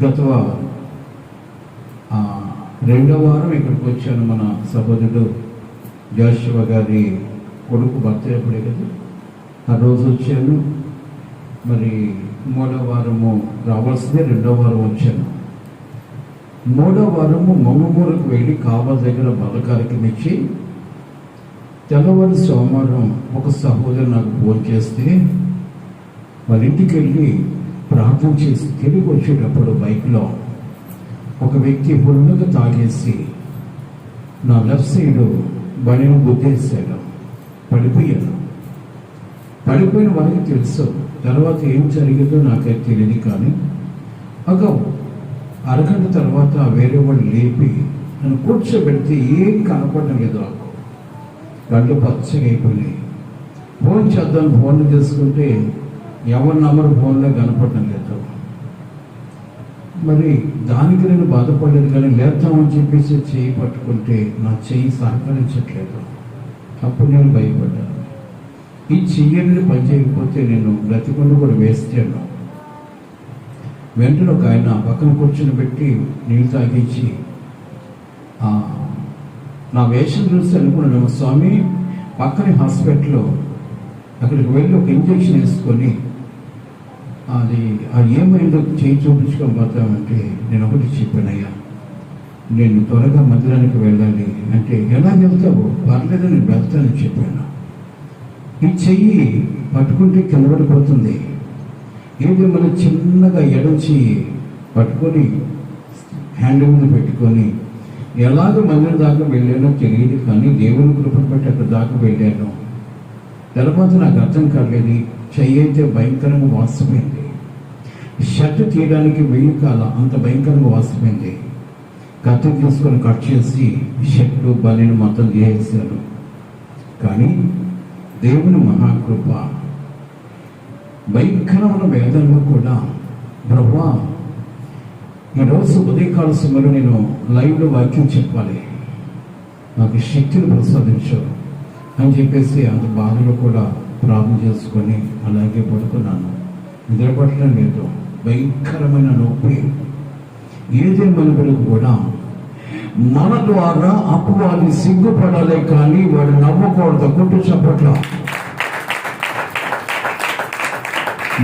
గత రెండవ వారం ఇక్కడికి వచ్చాను. మన సహోదరుడు జాషువా గారి కొడుకు బర్త్డే అప్పుడే కదా, ఆ రోజు వచ్చాను. మరి మూడవ వారము రావాల్సిందే, రెండవ వారం వచ్చాను. మూడవ వారము మంగమూరుకు వెళ్ళి కాబా దగ్గర బలకారికి ఇచ్చి తెల్లవారు సోమవారం ఒక సహోదరు నాకు ఫోన్ చేస్తే వాళ్ళ ఇంటికి వెళ్ళి ప్రార్థన చేసి తిరిగి వచ్చేటప్పుడు బైక్లో ఒక వ్యక్తి ఫుల్గా తాగేసి నా లెఫ్ట్ సైడ్ బండిని గుద్దేశాడు. పడిపోయాను. పడిపోయిన వాళ్ళకి తెలుసు. తర్వాత ఏం జరిగిందో నాకైతే తెలియదు. కానీ ఒక అరగంట తర్వాత వేరే వాళ్ళు లేపి నన్ను కూర్చోబెడితే ఏం కనపడడం లేదు. నాకు కళ్ళు పచ్చగా అయిపోయినాయి. ఫోన్ చేద్దాం, ఫోన్లు తీసుకుంటే ఎవరి నంబర్ ఫోన్లో కనపడడం లేదు. మరి దానికి నేను బాధపడలేదు, కానీ లేద్దామని చెప్పేసి చెయ్యి పట్టుకుంటే నా చెయ్యి సహకరించట్లేదు. అప్పుడు నేను భయపడ్డాను. ఈ చెయ్యని పని చేయకపోతే నేను బ్రతికుండా కూడా వేస్తాను. వెంటనే ఒక ఆయన పక్కన కూర్చొని పెట్టి నీళ్ళు తాగించి నా వేషం చూసి అనుకున్నాను, స్వామి పక్కనే హాస్పిటల్లో అక్కడికి వెళ్ళి ఒక ఇంజక్షన్ వేసుకొని అది ఏమైందో చేయి చూపించుకొని పోతామంటే నేను ఒకటి చెప్పానయ్యా, నేను త్వరగా మందిరానికి వెళ్ళాలి అంటే, ఎలా వెళ్తావు? పర్లేదు నేను వెళ్తానని చెప్పాను. ఈ చెయ్యి పట్టుకుంటే కింద పడిపోతుంది. ఏదో మనం చిన్నగా ఎడచి పట్టుకొని హ్యాండ్ మీద పెట్టుకొని ఎలాగ మందిరం దాకా వెళ్ళానో తెలియదు, కానీ దేవుని కృపను బట్టి అక్కడ దాకా వెళ్ళాను. తర్వాత నాకు అర్థం కాలేదు. చెయ్యి అయితే భయంకరంగా వాసిపోయింది. షర్ట్ తీయడానికి వెయ్యి కాల అంత భయంకరంగా వాసిపోయింది. కత్తి తీసుకొని కట్ చేసి షర్టు బలిని మొత్తం చేసేసారు. కానీ దేవుని మహాకృప, భయంకరమైన వేదనలో కూడా ప్రభువా ఈరోజు ఉదయకాల సమయంలో నేను లైవ్లో వాక్యం చెప్పాలి, నాకు శక్తిని ప్రసాదించు అని చెప్పేసి అంత బాధలో కూడా ప్రార్థన చేసుకొని అలాగే పడుకున్నాను. నిద్రపట్టడం లేదు. భయంకరమైన నొప్పి. ఏదే మనుషులకు కూడా మన ద్వారా అపవాది సిగ్గుపడాలి, కానీ వాడు నవ్వకూడదు. కొట్టు చప్పట్ల.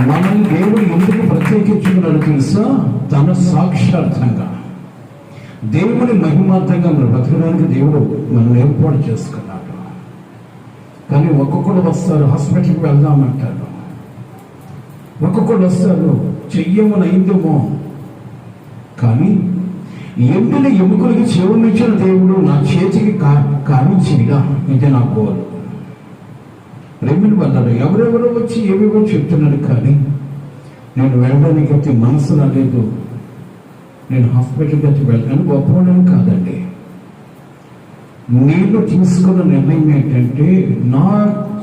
మనల్ని దేవుడు ఎందుకు ప్రత్యేకించుకున్నాడు తెలుసా? తన సాక్షార్థంగా దేవుని మహిమార్థంగా మనం బ్రతకడానికి దేవుడు మనం ఏర్పాటు చేసుకున్నాడు. కానీ ఒక్కొక్కడు వస్తారు, హాస్పిటల్కి వెళ్దామంటారు. ఒక్కొక్కడు వస్తారు, చెయ్యమనైందేమో. కానీ ఎండిన ఎముకలకి చెవునిచ్చిన దేవుడు నా చేతికి కానించిగా, ఇదే నా గోల్. ప్రేమిని వన్నారు. ఎవరెవరో వచ్చి ఏవేవో చెప్తున్నారు, కానీ నేను వెళ్ళడానికి అయితే మనసు రాలేదు. నేను హాస్పిటల్కి వచ్చి వెళ్ళాను. గొప్పవాడని కాదండి. నేను తీసుకున్న నిర్ణయం ఏంటంటే, నా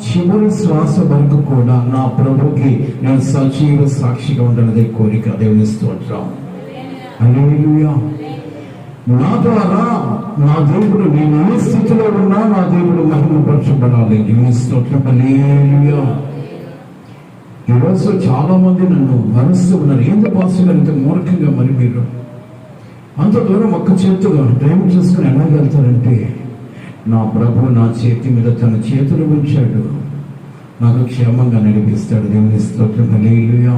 చివరి శ్వాస వరకు కూడా నా ప్రభుకి నేను సజీవ సాక్షిగా ఉండాలనే కోరిక. దేవుని స్తోత్రం. హల్లెలూయా. నా ద్వారా నా దేవుడు, నేను ఏ స్థితిలో ఉన్నా నా దేవుడు మహిమపరచబడాలి. దేవుని స్తోత్రం. హల్లెలూయా. ఈరోజు చాలా మంది నన్ను భరిస్తూ ఉన్నారు. ఏంది పాస్టర్ గారు ఇంత మూర్ఖంగా మరి మీరు అంత దూరం ఒక్క చేతుగా డ్రైవ్ చేసుకుని ఎలా వెళ్తారంటే, నా ప్రభు నా చేతి మీద తన చేతులు ఉంచాడు, నాకు క్షేమంగా నడిపిస్తాడు. దేవుని స్తోత్రం. హల్లెలూయా.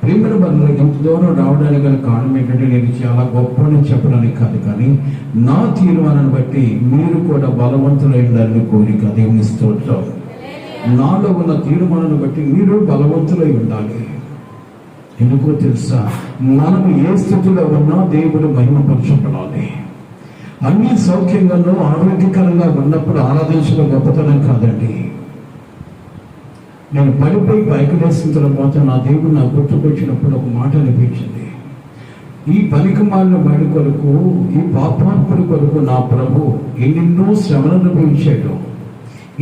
ప్రేమల బంధువులు ఎంత దూరం రావడానికి గల కారణం ఏంటంటే, నేను చాలా గొప్పని చెప్పడానికి కాదు, కానీ నా తీర్మానాన్ని బట్టి మీరు కూడా బలవంతులై ఉండాలని కోరిక. దేవుని స్తోత్రం. నాలో ఉన్న తీర్మానాన్ని బట్టి మీరు బలవంతులై ఉండాలి. ఎందుకో తెలుసా? మనం ఏ స్థితిలో ఉన్నా దేవుడు మహిమపరచబడాలి. అన్ని సౌఖ్యంగానూ ఆరోగ్యకరంగా ఉన్నప్పుడు ఆరాధించడం గొప్పతనం కాదండి. నేను పడిపోయి పైకి లేసిన తర్వాత నా దేవుడు నా గుర్తుకొచ్చినప్పుడు ఒక మాట అనిపించింది. ఈ పనికిమాలిన వాడి కొరకు, ఈ పాపాత్ముడి కొరకు నా ప్రభు ఎన్నెన్నో శ్రమను అనుభవించాడు.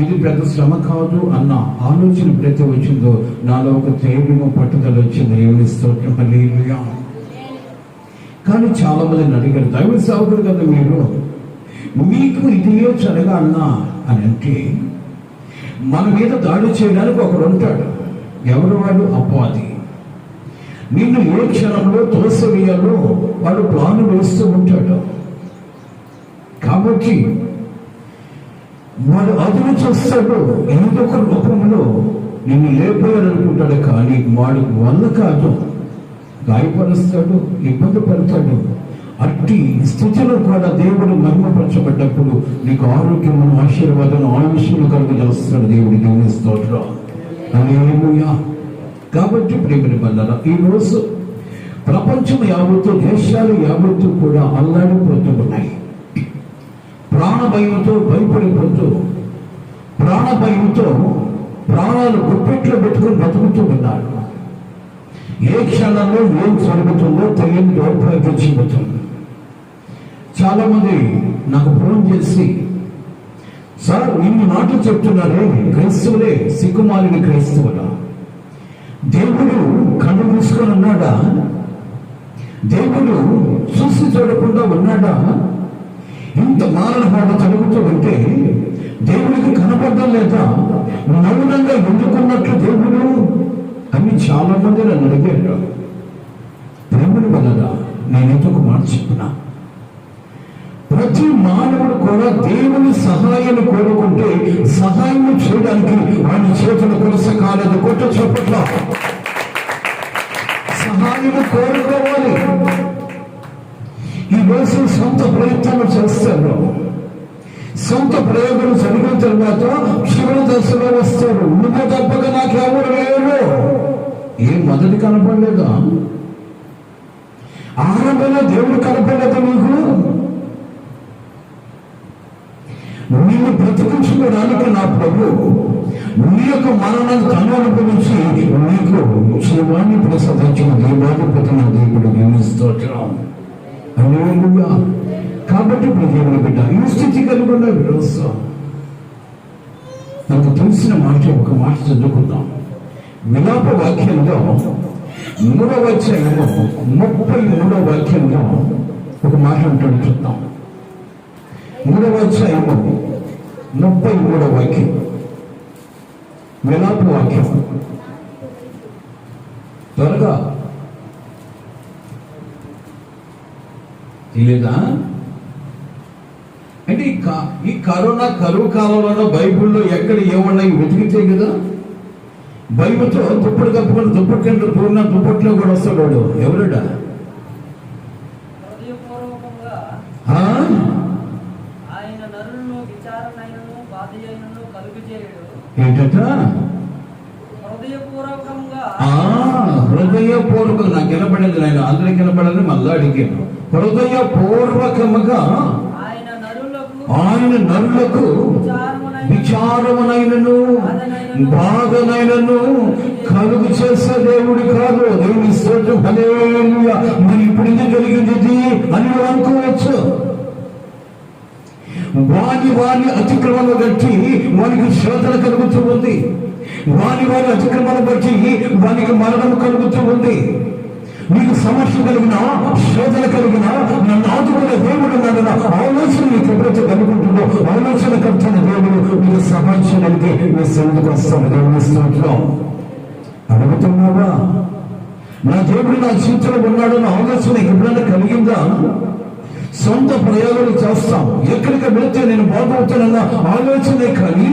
ఇది పెద్ద శ్రమ కాదు అన్న ఆలోచన ఎప్పుడైతే వచ్చిందో నాలో ఒక ధైర్యము పట్టుదల వచ్చింది. దేవుని స్తోత్రం. హల్లెలూయా. కానీ చాలా మందిని అడిగారు, దైవ సేవకుడు కదా మీరు, మీకు ఇదియో చరగా అన్నా అని అంటే, మన మీద దాడి చేయడానికి ఒకడు ఉంటాడు. ఎవరు వాడు? అపవాది. నిన్ను ఏ క్షణంలో తోసివేయాలో వాడు ప్లాన్ వేస్తూ ఉంటాడు. కాబట్టి వాడు అదును చేస్తాడు, ఏదో ఒక రూపంలో నిన్ను లేపేయాలనుకుంటాడు. కానీ వాడు వల్ల కాదు, గాయపరుస్తాడు, ఇబ్బంది పడతాడు. అట్టి స్థితిలో కూడా దేవుడు మహిమపరచబడ్డప్పుడు నీకు ఆరోగ్యం, ఆశీర్వాదం, ఆయుష్ను కలుగజేస్తాడు దేవుడి. దేవుని స్తోత్రం. హల్లెలూయా. కాబట్టి ప్రియమైన బంధారా, ఈరోజు ప్రపంచం యావత్తు, దేశాలు యావత్తు కూడా అల్లాడిపోతూ ఉన్నాయి. ప్రాణ భయంతో భయపడిపోతూ, ప్రాణ భయంతో ప్రాణాలు గుప్పెట్లో పెట్టుకుని బతుకుతూ ఉన్నారు. ఏ క్షణంలో ఏం జరుగుతుందో తెలియని దౌర్భాగ్యం చెబుతుంది. చాలా మంది నాకు ఫోన్ చేసి, సార్ ఇన్ని మాటలు చెప్తున్నారే, క్రైస్తవులే సిగ్గుమాలిన క్రైస్తవులా? దేవుడు కన్ను మూసుకొని ఉన్నాడా? దేవుడు చూసి చూడకుండా ఉన్నాడా? ఇంత మారణ బాధ జరుగుతూ ఉంటే దేవుడికి కనపడడం లేదా? మౌనంగా ఎందుకున్నట్లు దేవుడు అని చాలా మంది నన్ను అడిగారు. ప్రేమను వలన నేనైతే ఒక మాట చెప్పున్నా, ప్రతి మానవుడు కూడా దేవుని సహాయాన్ని కోరుకుంటే సహాయం చేయడానికి వాడి చేతులు కొలస కాలేదు. కొట్ట చప్పట్ల సహాయం కోరుకోవాలి. ఈ రోజు సొంత ప్రయత్నాలు చేస్తారు. సొంత ప్రయోగాలు జరిగిన తర్వాత చివరి దశలో వస్తారు. నువ్వు తప్పక నాకెవరు లేరు. ఏం మొదటి కనపడలేదా? ఆరంభంలో దేవుడు కనపడలేదా నీకు? నిన్ను బ్రతికించుకోవడానికి నా ప్రభు నీ యొక్క మరణాన్ని తను అనుభవించి నీకు జీవాన్ని ప్రసాదించిన దేవాధిపతి నా దేవుడు. దేవుని స్తోత్రం. హల్లెలూయా. కాబట్టి దేవుని బిడ్డ ఈ స్థితి కలిగి ఉన్న విరోధం నాకు తెలిసిన మాట, ఒక మాట చదువుకుందాం. విలాప వాక్యంలో 3వ అధ్యాయము 33వ వాక్యంలో ఒక మాట అంటాడు, చూద్దాం. 3వ అధ్యాయము 33వ వాక్యం, విలాప వాక్యం. త్వరగా లేదా? అంటే ఈ కరోనా కరువు కాలంలో బైబిల్లో ఎక్కడ ఏమన్నాయి వెతికితే కదా, బైబిల్తో దుప్పటి కప్పుకొని దుప్పటి కంటే పూర్ణ దుప్పట్లో కూడా వస్తాడు వాడు. ఎవరుడా? ఏంటట? హృదయపూర్వకంగా. నాకు వినపడింది, నేను అందరికి వినపడని మళ్ళా అడిగాను. హృదయపూర్వకముగా ఆయన నరులకు విచారమునైనను బాధనైనను కలుగు చేసే దేవుడు కాదు. దేవుని స్తోత్రం. హల్లెలూయా. మరి ఇప్పుడు ఇది కలిగింది అని అనుకోవచ్చు. వారి అతిక్రమణ బట్టి వారికి శోధన కలుగుతూ ఉంది. వారి అతిక్రమణ బట్టి వారికి మరణం కలుగుతూ ఉంది. నీకు సమస్య కలిగిన, శోధన కలిగిన, నన్ను ఆదుకునే దేవుడు నన్ను ఆలోచన నీకు ఎప్పుడైతే కలుగుతుందో ఆలోచన కలుగుతున్న దేవుడు నీకు సహాయం చేయడానికి నీ సన్నిధికి వస్తాను. దేవుని స్తోత్రం. అడుగుతున్నావా, నా దేవుడు నా జీవితంలో ఉన్నాడన్న ఆలోచన ఎప్పుడైనా కలిగిందా? సొంత ప్రయోగాలు చేస్తాం. ఎక్కడికి వెళితే నేను బాగుపడుతానన్న ఆలోచనే కానీ,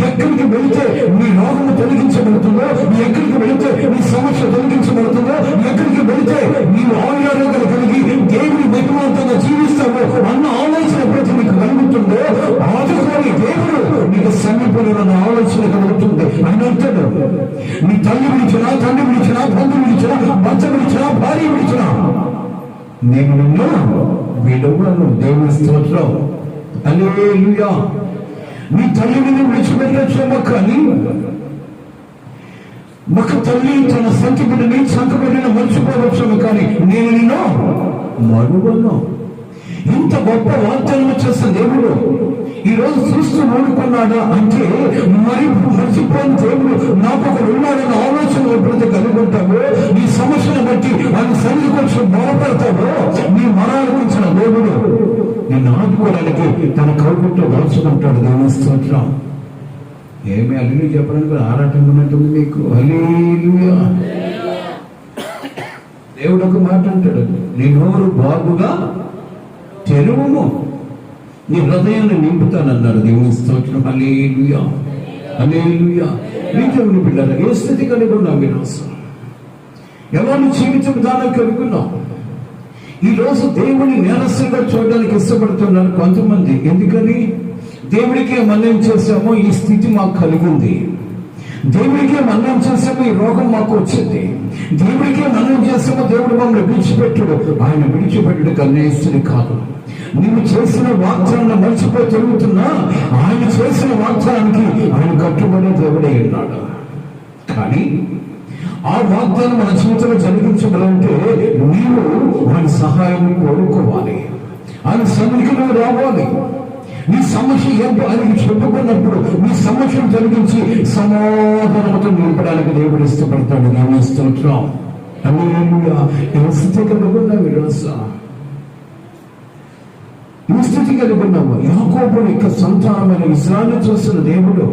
ఎక్కడికి వెళితే నీ రోగము తొలగించబడుతుందో, ఎక్కడికి వెళితే నీ సమస్య తొలగించబడుతుందో, ఎక్కడికి వెళితే నీవు ఆరోగ్యాలు కలిగి దేవుని మహిమాంతంగా జీవిస్తావో అన్న ఆలోచన ఎప్పుడైతే నీకు కలుగుతుందో ఆదుకోని దేవుడు నీకు సమీపంలో ఆలోచన కలుగుతుంది. ఆయన అంటాడు, నీ తల్లి విడిచినా, తండ్రి విడిచినా, బంధువు విడిచినా, భర్త విడిచినా, భార్య విడిచినా నేను నిన్ను విడువను. దేవుని స్తోత్రం. హల్లెలూయా. నీ తల్లిని విడిచిపెట్టొచ్చేమో కానీ ఒక తల్లి తన సంఖ్య బిడ్డని సంఖ్యబిడ్డని మర్చిపోవచ్చేమో కానీ నేను నిన్ను మరువను. ఇంత గొప్ప వాగ్దానం చేసిన దేవుడు ఈ రోజు చూస్తూ ఓడుకున్నాడా అంటే, మరి మర్చిపోయిన దేవుడు నాకు ఒకడు ఉన్నాడన్న ఆలోచన ఎప్పుడైతే కలుగుంటావో, నీ సమస్యను బట్టి ఆయన సన్నిధి కొంచెం బాగుపడతావో, నీ మరణాలకు ఇచ్చిన దేవుడు నిన్ను ఆదుకోవడానికి తన కౌగుట్లో దాచుకుంటాడు. దేవుని స్తోత్రం. ఏమి హల్లెలూయా చెప్పడానికి ఆరాటం ఉన్నట్టుంది మీకు. హల్లెలూయా. దేవుడు ఒక మాట అంటాడు, నీ నోరు బాగుగా తెరువుము, నీ హృదయాన్ని నింపుతానన్నాడు. దేవుని స్తోత్రం. హల్లెలూయా, హల్లెలూయా. నీ దేవుని బిడ్డలారా, ఏ స్థితి కలిగి ఉన్నాం ఈరోజు? ఎవరిని జీవితం విధానం కలిగి ఉన్నాం? ఈరోజు దేవుని నేరస్తులుగా చూడడానికి ఇష్టపడుతున్నారు కొంతమంది. ఎందుకని? దేవుడికి మన్నం చేశామో ఈ స్థితి మాకు కలిగింది, దేవుడికి మన్నం చేసామో ఈ రోగం మాకు వచ్చింది, దేవుడికి మన్నం చేసామో దేవుడు మమ్మల్ని విడిచిపెట్టుడు. ఆయన విడిచిపెట్టుడు కన్నేస్తుని కాదు. నీవు చేసిన వాగ్దానాన్ని మర్చిపోయి తిరుగుతున్నా ఆయన చేసిన వాగ్దానానికి ఆయన కట్టుబడే దేవుడే ఉన్నాడు. కానీ ఆ వాగ్దానం మన జీవితంలో జరిగించగలంటే నీవు ఆయన సహాయాన్ని కోరుకోవాలి, ఆయన సన్నిధిలో రావాలి. నీ సమస్య ఏంటో ఆయనకి చెప్పుకున్నప్పుడు నీ సమస్యను జరిగించి సమాధానంతో నింపడానికి దేవుడు ఇష్టపడతాడు. నేను స్తోత్రం. హల్లెలూయా. ఈ స్థితి కలిగి ఉన్నావు ఈరోజు, ఈ స్థితి కలిగి ఉన్నావు. యాకోబు యొక్క సంతానమైన ఇశ్రాయేలును చూసిన దేవుడు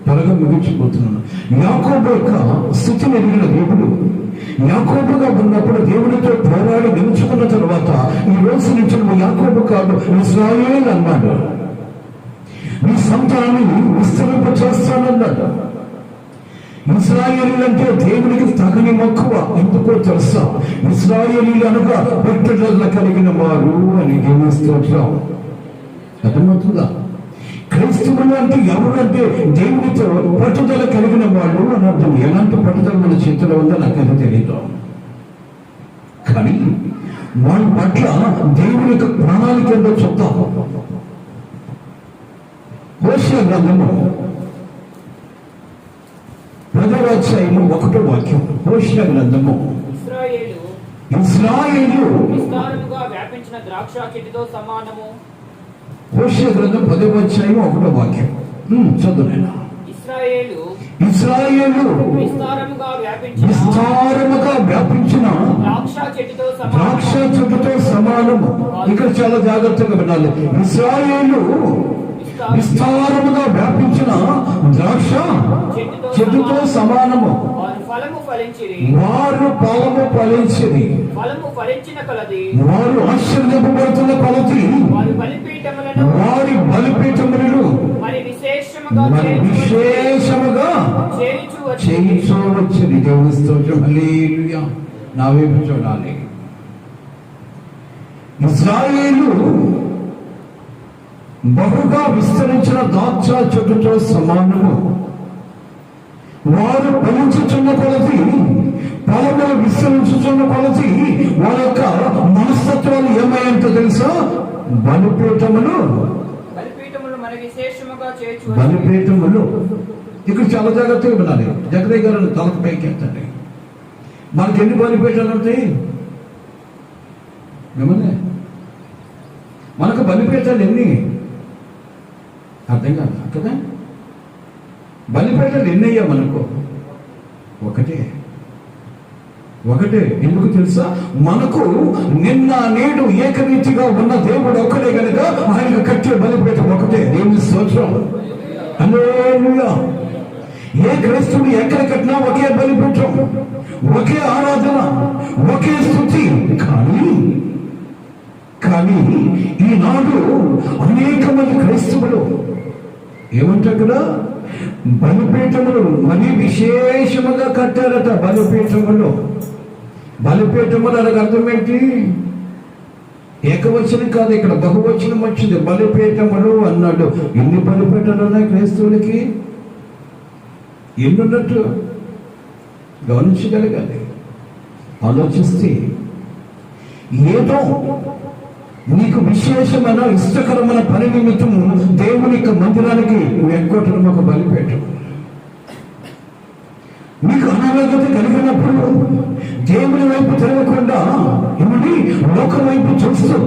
త్వరగా ముగించిపోతున్నాను. యాకోబు యొక్క స్థితిని ఎరిగిన దేవుడు యాకోబుగా ఉన్నప్పుడు దేవుడితో పోరాడి గెలుచుకున్న తర్వాత ఈ రోజు నుంచి నువ్వు యాకోబు కాదు, ఇశ్రాయేలు అన్నాడు. నీ సంతానాన్ని విస్తరింప చేస్తానన్నాడు. ఇశ్రాయేలీలు అంటే దేవుడికి తగని మక్కువ. ఎందుకో తెలుసా? ఇశ్రాయేలీలు అనగా పట్టుదల కలిగిన వారు అని దేవుని స్తోత్రం. అర్థమవుతుందా? క్రైస్తవులు అంటే ఎవరంటే దేవుడితో పట్టుదల కలిగిన వాళ్ళు అని అర్థం. ఎలాంటి పట్టుదల మన చేతిలో ఉందో నాకైతే తెలియదు, కానీ వాళ్ళ పట్ల దేవుని యొక్క ప్రణాళిక ఏంటో చెప్తాం. హోషేయ గ్రంథము 10వ అధ్యాయము 1వ వాక్యం. హోషేయ గ్రంథము. ఇశ్రాయేలు విస్తారముగా వ్యాపించిన ద్రాక్ష చెట్టుతో సమానము. హోషేయ గ్రంథం 10వ అధ్యాయం 1వ వాక్యం చదువునైనా. ఇశ్రాయేలు విస్తారముగా వ్యాపించిన ద్రాక్ష చెట్టుతో సమానము. ఇక్కడ చాలా జాగ్రత్తగా వినాలి. ఇశ్రాయేలు విస్తారముగా వ్యాపించిన ద్రాక్ష చెట్టుతో సమానము. వారు ఫలము ఫలించిరి. వారు ఆశ్చర్యపడుతున్న కొలది వారి బలిపీఠములను మరి విశేషముగా చేయించవచ్చింది. దేవుని స్తోత్రం. హల్లెలూయా. నా వైపు చూడాలి. ఇశ్రాయేలు బహుగా విస్తరించిన ద్రాక్ష చెట్టుతో సమానము. వారు ఫలించుచున్న కొలది, ఫలములు విస్తరించుచున్న కొలది వాళ్ళ యొక్క మనస్తత్వాలు ఏమయ్యంటో తెలుసా? బలిపీఠములు. ఇక్కడ చాలా జాగ్రత్తగా వినాలి. జగదయ్య గారు తలకు పైకి ఎత్తండి. మనకి ఎన్ని బలిపీఠాలు ఉంటాయి? ఏమన్నా మనకు బలిపీఠాలు ఎన్ని? అర్థం కాదు కదా? బలిపీఠాలు ఎన్ని అయ్యా మనకు? ఒకటే. ఎందుకు తెలుసా? మనకు నిన్న నేడు ఏకరీతిగా ఉన్న దేవుడు ఒక్కడే కనుక ఆయనకు కట్టే బలిపీఠం ఒకటే. దేవుని స్తోత్రం. హల్లెలూయా. ఏ క్రైస్తవుడు ఎక్కడ కట్టినా ఒకే బలిపీఠం, ఒకే ఆరాధన, ఒకే స్తుతి. కానీ ఈనాడు అనేక మంది క్రైస్తవులు ఏమంటారు కదా? బలిపీఠములు మరి విశేషముగా కట్టారట. బలిపీఠములు అనగా అర్థం ఏంటి? ఏకవచనం కాదు, ఇక్కడ బహువచనం వచ్చింది. బలిపీఠములు అన్నాడు. ఎన్ని బలిపీఠాలు ఉన్నాయి క్రైస్తవులకి? ఎన్నున్నట్టు గమనించగలగాలి. ఆలోచిస్తే ఏదో నీకు విశేషమైన ఇష్టకరమైన పని నిమిత్తము దేవుని యొక్క మందిరానికి ఎగ్గొట్టడం ఒక బలిపీఠం. నీకు అనారోగ్యత కలిగినప్పుడు దేవుని వైపు తిరగకుండా ఏమిటి లోకం వైపు చూస్తూ,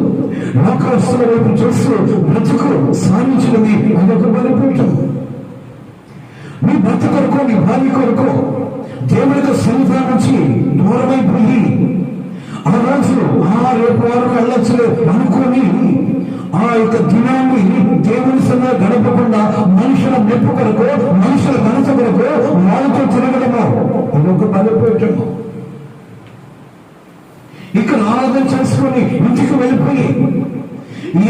లోకస్తుల వైపు చూస్తూ బ్రతుకు సాధించడమే అదొక బలిపీఠం. నీ భర్త కొరకు, నీ భార్య కొరకు దేవుని యొక్క సన్నిధానం నుంచి దూరమైపోయి ఆ రోజు రేపు వారు వెళ్ళొచ్చులే అనుకుని ఆ యొక్క దినాన్ని దేవుని సన్నిధిలో గడపకుండా మనుషుల మెప్పు కొరకు, మనుషుల మనసు కొరకు వాళ్ళతో తిరగడము అదొక బలిపీఠము. చేసుకొని ఇంటికి వెళ్ళిపోయి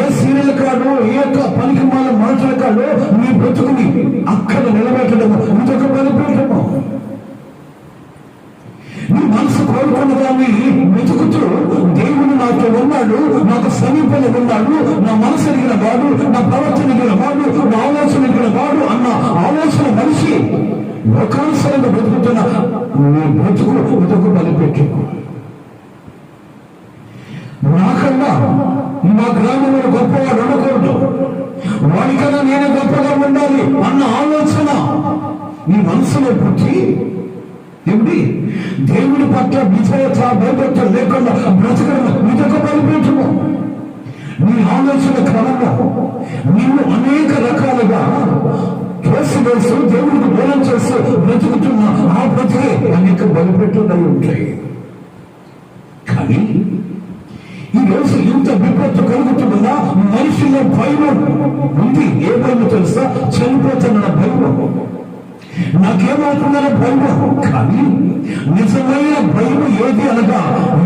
ఏ సీరియల్ కాడు, ఏ యొక్క పనికి మాల మాటల కాడు నీ బ్రతుకుని అక్కడ నిలబెట్టడము ఇంకొక బలిపీఠము. నీ మనసు కోరుకున్న దాన్ని వెతుకుతూ దేవుడు నాతో ఉన్నాడు, నాకు సమీపంలో ఉన్నాడు, నా మనసు ఎరిగిన వాడు, నా ప్రవర్తన ఎరిగిన వాడు, నా ఆలోచన ఎరిగిన వాడు అన్న ఆలోచన మనిషి లోకానుసారంగా బ్రతుకుతున్న నీ బ్రతుకు బలిపెట్టు. నాకన్నా మా గ్రామంలో గొప్పవాడు ఉండకూడదు, వాడికన్నా నేనే గొప్పగా ఉండాలి అన్న ఆలోచన నీ మనసులో పుట్టి ఏమిటి దేవుడి పట్ల విధేయత భయభక్తులు లేకుండా బ్రతకడం ఇదొక బలిపీఠము. నీ ఆలోచన క్రమంలో నిన్ను అనేక రకాలుగా వేస్తూ దేవుడికి దూరం చేస్తూ బ్రతుకుతున్న ఆ బ్రతికే అనేక బలిపెట్టులై ఉంటాయి. కానీ ఈరోజు ఇంత విపత్తు కలుగుతున్నా మనిషిలో భయం ఉంది. ఏ భయం తెలుసా? చనిపోతున్న భయం, నాకేమవుతుందన్న భయం. కానీ నిజమైన భయం ఏది అనగా,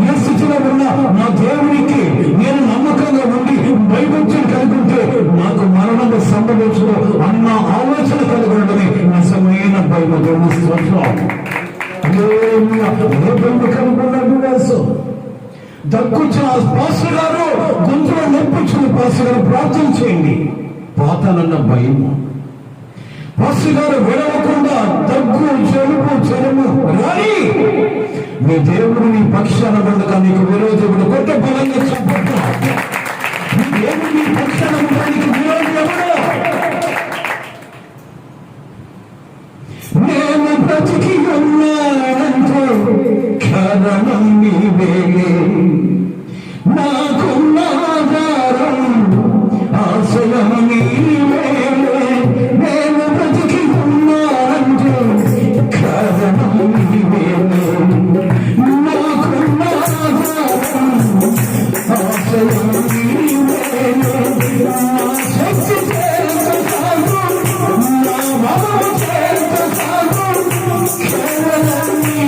ఏ స్థితిలో ఉన్నా నా దేవునికి నేను నమ్మకంగా ఉండి భయభక్తులు కలిగి ఉంటే నాకు మరణం సంభవించదు అన్న ఆలోచన కలిగి ఉండడమే నిజమైన భయం. దేవుని స్తోత్రం. ఏ భయం కలుగున్నాడు వేసు దగ్గుచ్చిన పాస్టర్ గారు, గొంతులో నొప్పించిన పాస్టర్ గారు ప్రార్థన చేయండి. పాతానన్న భయము. పాస్టర్ గారు విడవకుండా దగ్గు, జలుబు, జ్వరము రాని మీ దేవుడు నీ పక్షాన ఉండగా నీకు విరోధుడు కొత్త బలంగా చెప్పట్టు. మీ దేవుడు నీ పక్షాన ఉండడానికి విరోధి ఎవరు? నేను బ్రతికి ఉన్నానంటే కారణం నీవేలే, నాకున్న ఆధారం ఆశయం నీవేలే. నేను బ్రతికి ఉన్నానంటే కారణం నీవేలే, నాకున్న ఆధారం ఆశయం నీవేలే. నా శక్తి చేత కాదు, నా బలము చేత కాదు, కేవలం నీ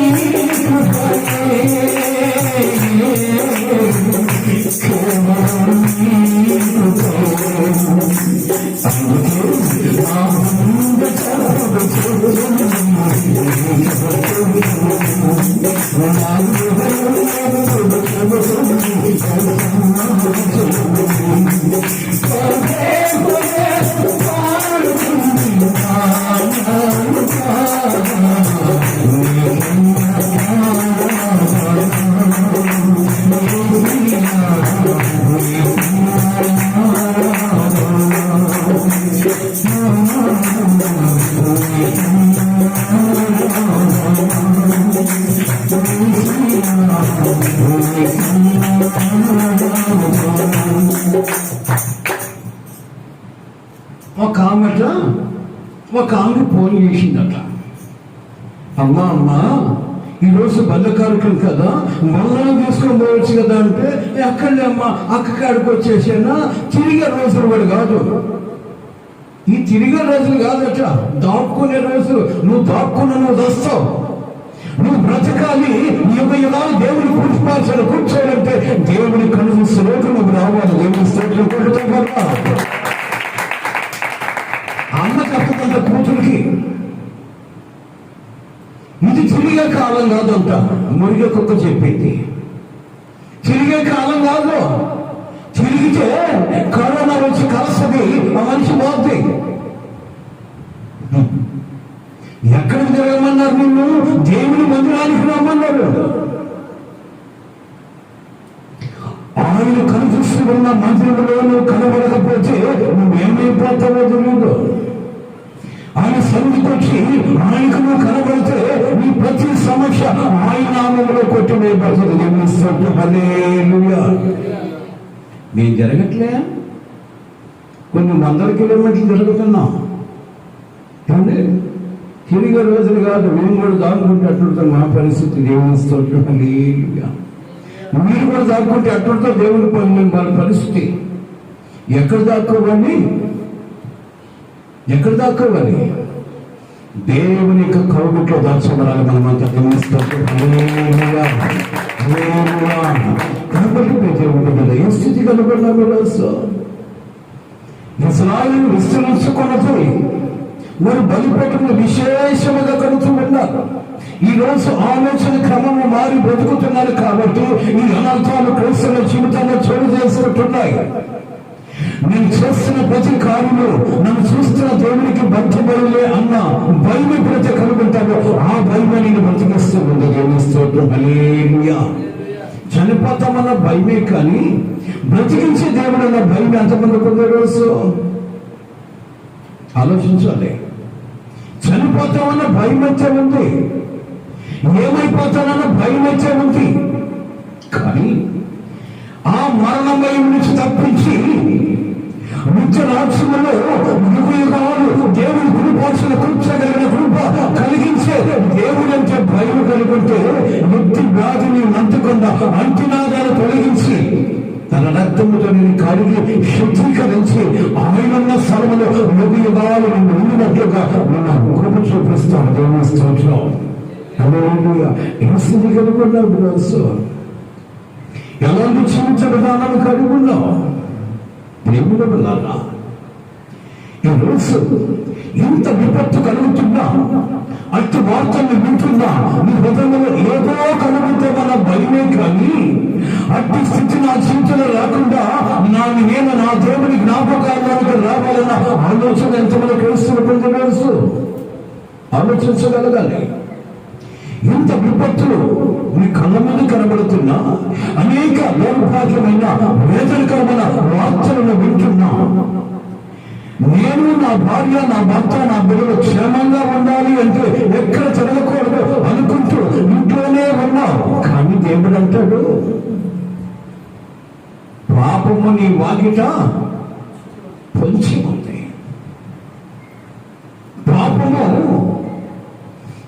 కృపయే. ఒక ఆమె ఫోన్ చేసిందట. అమ్మా ఈరోజు బల్ల కార్యక్రమం కదా, మళ్ళా తీసుకొని పోవచ్చు కదా అంటే, అక్కడే అమ్మా అక్క కాడికి వచ్చేసానా. తిరిగే రోజులు కూడా కాదు, ఈ తిరిగే రోజులు కాదట, దాక్కునే రోజులు. నువ్వు దాక్కున్న నువ్వు వస్తావు, నువ్వు బ్రతకాలి. యుగాలు దేవుని కూర్చుపాల్సిన కూర్చోవాలంటే దేవుని కనుక శ్లోకం నువ్వు రావాలి. దేవుని స్తోత్రం కొడుతాం కదా. అమ్మ తప్పదంట కూతురికి, ఇది తిరిగే కాలం కాదంట. మురిగే కుక్క చెప్పింది, తిరిగే కాలం కాదు. తిరిగితే కరోనా వచ్చి కలసది, ఆ మనిషి పోద్ది. ఎక్కడికి తిరగమన్నారు నిన్ను? దేవుని మందిరానికి రమ్మన్నారు. ఆయన కనిపిస్తూ ఉన్న మందిరంలో నువ్వు కనబడకపోతే నువ్వేమైపోతావో తెలియదు. ఆయన సన్నిధికి వచ్చి ఆయనకు నువ్వు కనబడితే నీ ప్రతి సమస్య ఆయన నామంలో కొట్టివేయబడుతుంది. హల్లెలూయా. నేను జరగట్లే, కొన్ని వందల కిలోమీటర్లు జరుగుతున్నాం. కానీ తిరిగే రోజులు కాదు, మేము కూడా దాక్కుంటే అట్లుంటాం. మా పరిస్థితి దేవుని స్తోత్రం. హల్లెలూయా. మీరు కూడా దాక్కుంటే అట్లుంటా దేవుని పని వాళ్ళ పరిస్థితి. ఎక్కడ దాక్కోవాలి? ఎక్కడ దాక్కోవాలి? దేవుని యొక్క కౌగుట్లో దాచబడాలి. మనమంతా గమనిస్తాం. కాబట్టి దేవుడు కదా ఏ స్థితి కనుగొన్నాము రోజు ఇశ్రాయేలు విస్తరించుకున్నది వారు బలిపీఠములు విశేషముగా కలుగుతూ ఉన్నారు. ఈ రోజు ఆలోచన క్రమము మారి బ్రతుకుతున్నారు. కాబట్టి ఈ అనర్థాలు క్రైస్తవ జీవితంలో చోటు చేసుకుంటున్నాయి. నేను చేస్తున్న ప్రతి కార్యము నన్ను చూస్తున్న దేవునికి బద్దపడలే అన్న భయం ఎప్పుడైతే కలుగుంటాడో ఆ భయం నేను బ్రతికిస్తూ ఉంది. దేవునిస్తోత్రం. హల్లెలూయా. చనిపోతామన్న భయమే కానీ బ్రతికించే దేవుడు అన్న భయం ఎంతమంది కొందరు రోజు ఆలోచించాలి. చనిపోతామన్న భయం వచ్చే ఉంది, ఏమైపోతానన్న భయం వచ్చే ఉంది. కానీ ఆ మరణ భయం నుంచి తప్పించి నిత్య రాజ్యములో యుగయుగాలు దేవుడు కుడిపోసిన కూర్చోగలిగిన కృప కలిగించే దేవుడు అంటే భయం కలిగింటే వృత్తి వ్యాధిని అంటుకుండా అంటునాదాలు తొలగించి తన రక్తముతో నేను కడిగి శుద్ధీకరించి ఆయనున్న స్థలములో యుగయుగాలు నేను ఉండినట్లుగా నేను కృప చూపిస్తాను. దేవుని స్తోత్రం. హల్లెలూయా. ఏ స్థితి కలిగి ఉన్నావు రోజు? ఎలాంటి జీవిత విధానాలు కలిగి ఉన్నావు? దేవుడు వల్ల ఈ రోజు ఇంత విపత్తు కలుగుతున్నా, అట్టి వార్తలు వింటున్నా, నీ హృదయంలో ఏదో కలుగుతే మన భయమే కానీ అట్టి స్థితి నా జీవితంలో రాకుండా నేను నా దేవుని జ్ఞాపకాలకు రావాలన్న ఆలోచన ఎంతమంది తెలుస్తున్నటువంటి రోజు ఆలోచించగలగాలి. ఇంత విపత్తులు మీ కళ్ళ ముందు కనబడుతున్నా, అనేక దౌర్భాగ్యమైన వేదనకరమైన వార్తలను వింటున్నా, నేను నా భార్య నా భర్త నా బిడ్డలు క్షేమంగా ఉండాలి అంటే ఎక్కడ జరగకూడదు అనుకుంటూ ఇంట్లోనే ఉన్నావు. కానీ దేవుడు అంటాడు, పాపము నీ వాకిట పొంచి ఉంది, పాపము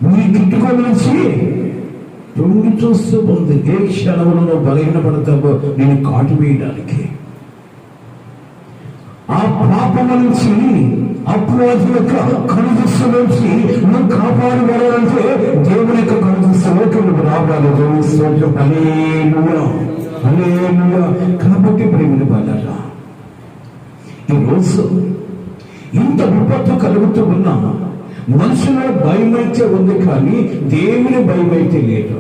నీ కిట్టుకో నుంచి తొంగి చూస్తూ ఉంది. ఏ క్షణంలో బలహీనపడతావో నేను కాటు వేయడానికి. ఆ పాపము నుంచి అపవాది యొక్క కనుదృష్టి నుంచి నువ్వు కాపాడబడాలంటే దేవుని యొక్క కనుదృష్టిలోకి నువ్వు రావాలి. దేవుని స్తోత్రం. హల్లెలూయా. హల్లెలూయా. కాబట్టి ప్రేమిని బాలారా, ఈరోజు ఇంత విపత్తు కలుగుతూ ఉన్నా మనుషుల భయం అయితే ఉంది కానీ దేవుని భయం అయితే లేదు.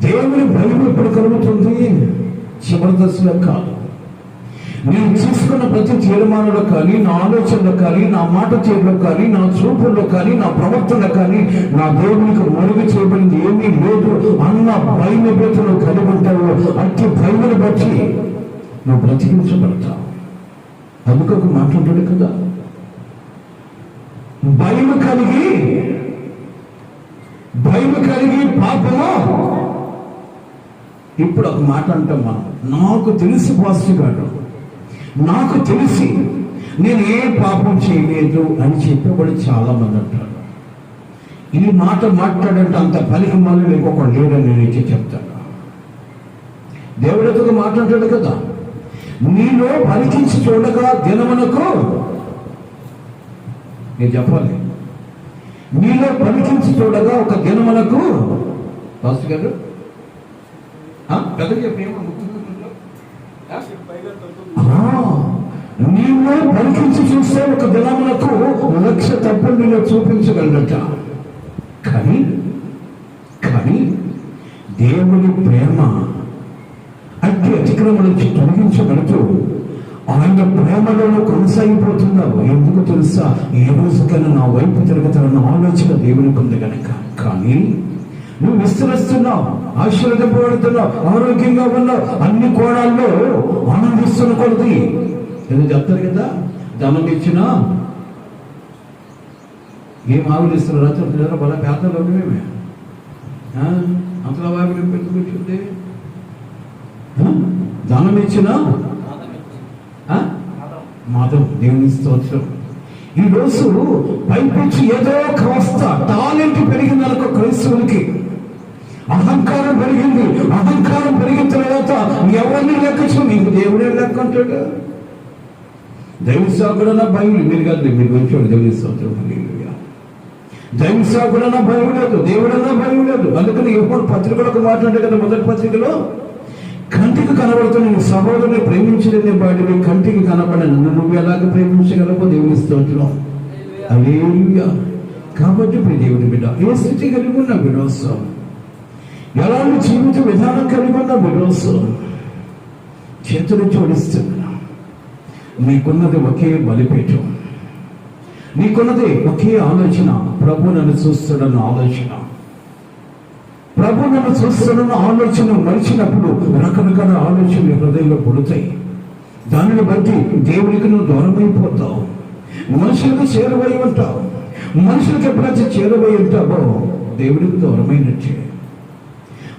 దేవుని భయం ఎప్పుడు కలుగుతుంది? చివరి దశలో కాదు. నేను తీసుకున్న ప్రతి తీర్మానంలో కానీ, నా ఆలోచనలో కానీ, నా మాట తీరులో కానీ, నా చూపుల్లో కానీ, నా ప్రవర్తనలో కానీ నా దేవునికి మరుగు చేయబడింది ఏమీ లేదు అన్న భయం ఎప్పుడైతే నువ్వు కలిగి ఉంటావో అట్టి భయమును బట్టి నువ్వు బ్రతికించబడతావు. అందుకు ఒక మాట్లాడాడు కదా, భయము కలిగి పాపము. ఇప్పుడు ఒక మాట అంటాం మనం, నాకు తెలిసి పాస్టర్ గారు, నాకు తెలిసి నేను ఏ పాపం చేయలేదు అని చెప్పేవాడు చాలా మంది అంటారు. ఈ మాట మాట్లాడంటే అంత పలికి మళ్ళీ ఇంకొకటి లేడని నేను ఇచ్చి చెప్తాను. దేవుడితో మాట్లాడాడు కదా, నీలో పలికించి చూడగా దినమునకు, నేను చెప్పాలి, నీలో పలికించి చూడగా ఒక దినమునకు, పాస్టర్ గారు పెద్ద చెప్పేమో నీలో పలికించి చూస్తే ఒక దినమునకు 1,00,000 తప్పులు నీలో చూపించగలట. కానీ దేవుని ప్రేమ అట్టి అతిక్రమణ నుంచి తొలగించగలుగుతూ ఆయన ప్రేమలో కొనసాగిపోతున్నావు. ఎందుకు తెలుసా? ఏ రోజుకైనా నా వైపు తిరగతానన్న ఆలోచన దేవునికి ఉంది కనుక. కానీ నువ్వు విస్తరిస్తున్నావు, ఆశీర్వదింపబడుతున్నావు, ఆరోగ్యంగా ఉన్నావు, అన్ని కోణాల్లో ఆనందిస్తున్న కొలది ఏదో చెప్తారు కదా, ధనం ఇచ్చినా ఏం ఆవులు ఇస్తున్నారు రాత్రి బల పేదలు మేమే అంతలా వాగులు పెట్టుకుంటుంది. ధనం ఇచ్చినా మాధవ్. దేవుని స్తోత్రం. ఈరోజు పైపించి ఏదో కాస్త టాలెంట్ పెరిగిందనుకో క్రైస్తవులకి, అహంకారం పెరిగింది. అహంకారం పెరిగిన తర్వాత ఎవరిని లెక్కచ్చు? నీకు దేవుడే లెక్క అంటాడు. దైవ సేవకుడన్న భయం మీరు కాదు, మీరు మంచివాడు. దేవుని స్తోత్రం. హల్లెలూయా. దైవ సేవకుడన్న భయం లేదు, దేవుడన్నా భయం లేదు. అందుకని ఎప్పుడు పత్రికలకు మాట్లాడే కదా, మొదటి పత్రికలో కంటికి కనబడుతున్న నీ సహోదరుని ప్రేమించలేని వాడిని కంటికి కనబడిన నన్ను నువ్వు ఎలాగ ప్రేమించగలవో దేవుని స్తోత్రం. హల్లెలూయా. కాబట్టి ఇప్పుడు దేవుని బిడ్డ ఏ స్థితి కలిగి ఉన్న బిడ్డోత్సవం, ఎలాంటి జీవిత విధానం కలిగి ఉన్న బిడ్డోత్సవం, చేతులు జోడిస్తున్నా. నీకున్నది ఒకే బలిపీఠం, నీకున్నది ఒకే ఆలోచన. ప్రభు నన్ను చూస్తాడన్న ఆలోచన, ప్రభు నన్ను చూస్తాడన్న ఆలోచన మరిచినప్పుడు రకరకాల ఆలోచనలు హృదయంలో పుడతాయి. దానిని బట్టి దేవునికి నువ్వు దూరమైపోతావు, మనుషులకు చేరువై ఉంటావు. మనుషులకు ఎప్పుడైతే చేరువై ఉంటావో దేవుడికి దూరమైనట్టే.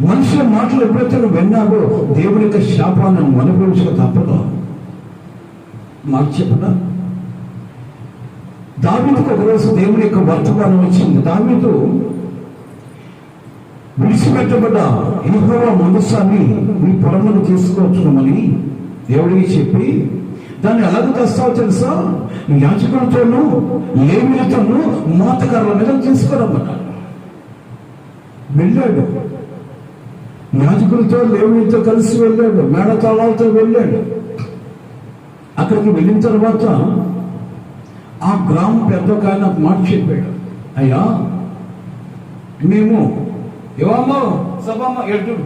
మనుషుల మాటలు ఎప్పుడైతే నువ్వు విన్నావో దేవుడి యొక్క శాపాలను అనుభవించక తప్పదు. మాకు చెప్పదా, దావీదుకు ఒకరోజు దేవుడి యొక్క వర్తమానం వచ్చింది. దావీదు విడిచిపెట్టబడ్డ యెహోవా మందసాన్ని నీ పొలమును తీసుకోవచ్చునమని దేవుడికి చెప్పి, దాన్ని ఎలాగ తెస్తావో తెలుసా, యాజకులతోనూ లేవీయులతోనూ మోతకర్ల మీద తీసుకురమ్మన్నాడు. వెళ్ళాడు, యాజకులతో లేవీయులతో కలిసి వెళ్ళాడు, మేడతాళాలతో వెళ్ళాడు. అక్కడికి వెళ్ళిన తర్వాత ఆ గ్రామం పెద్ద ఒక ఆయన మాట చెప్పాడు, అయ్యా మేము ఏవమ్మో సభమ్మ ఎడుచుడు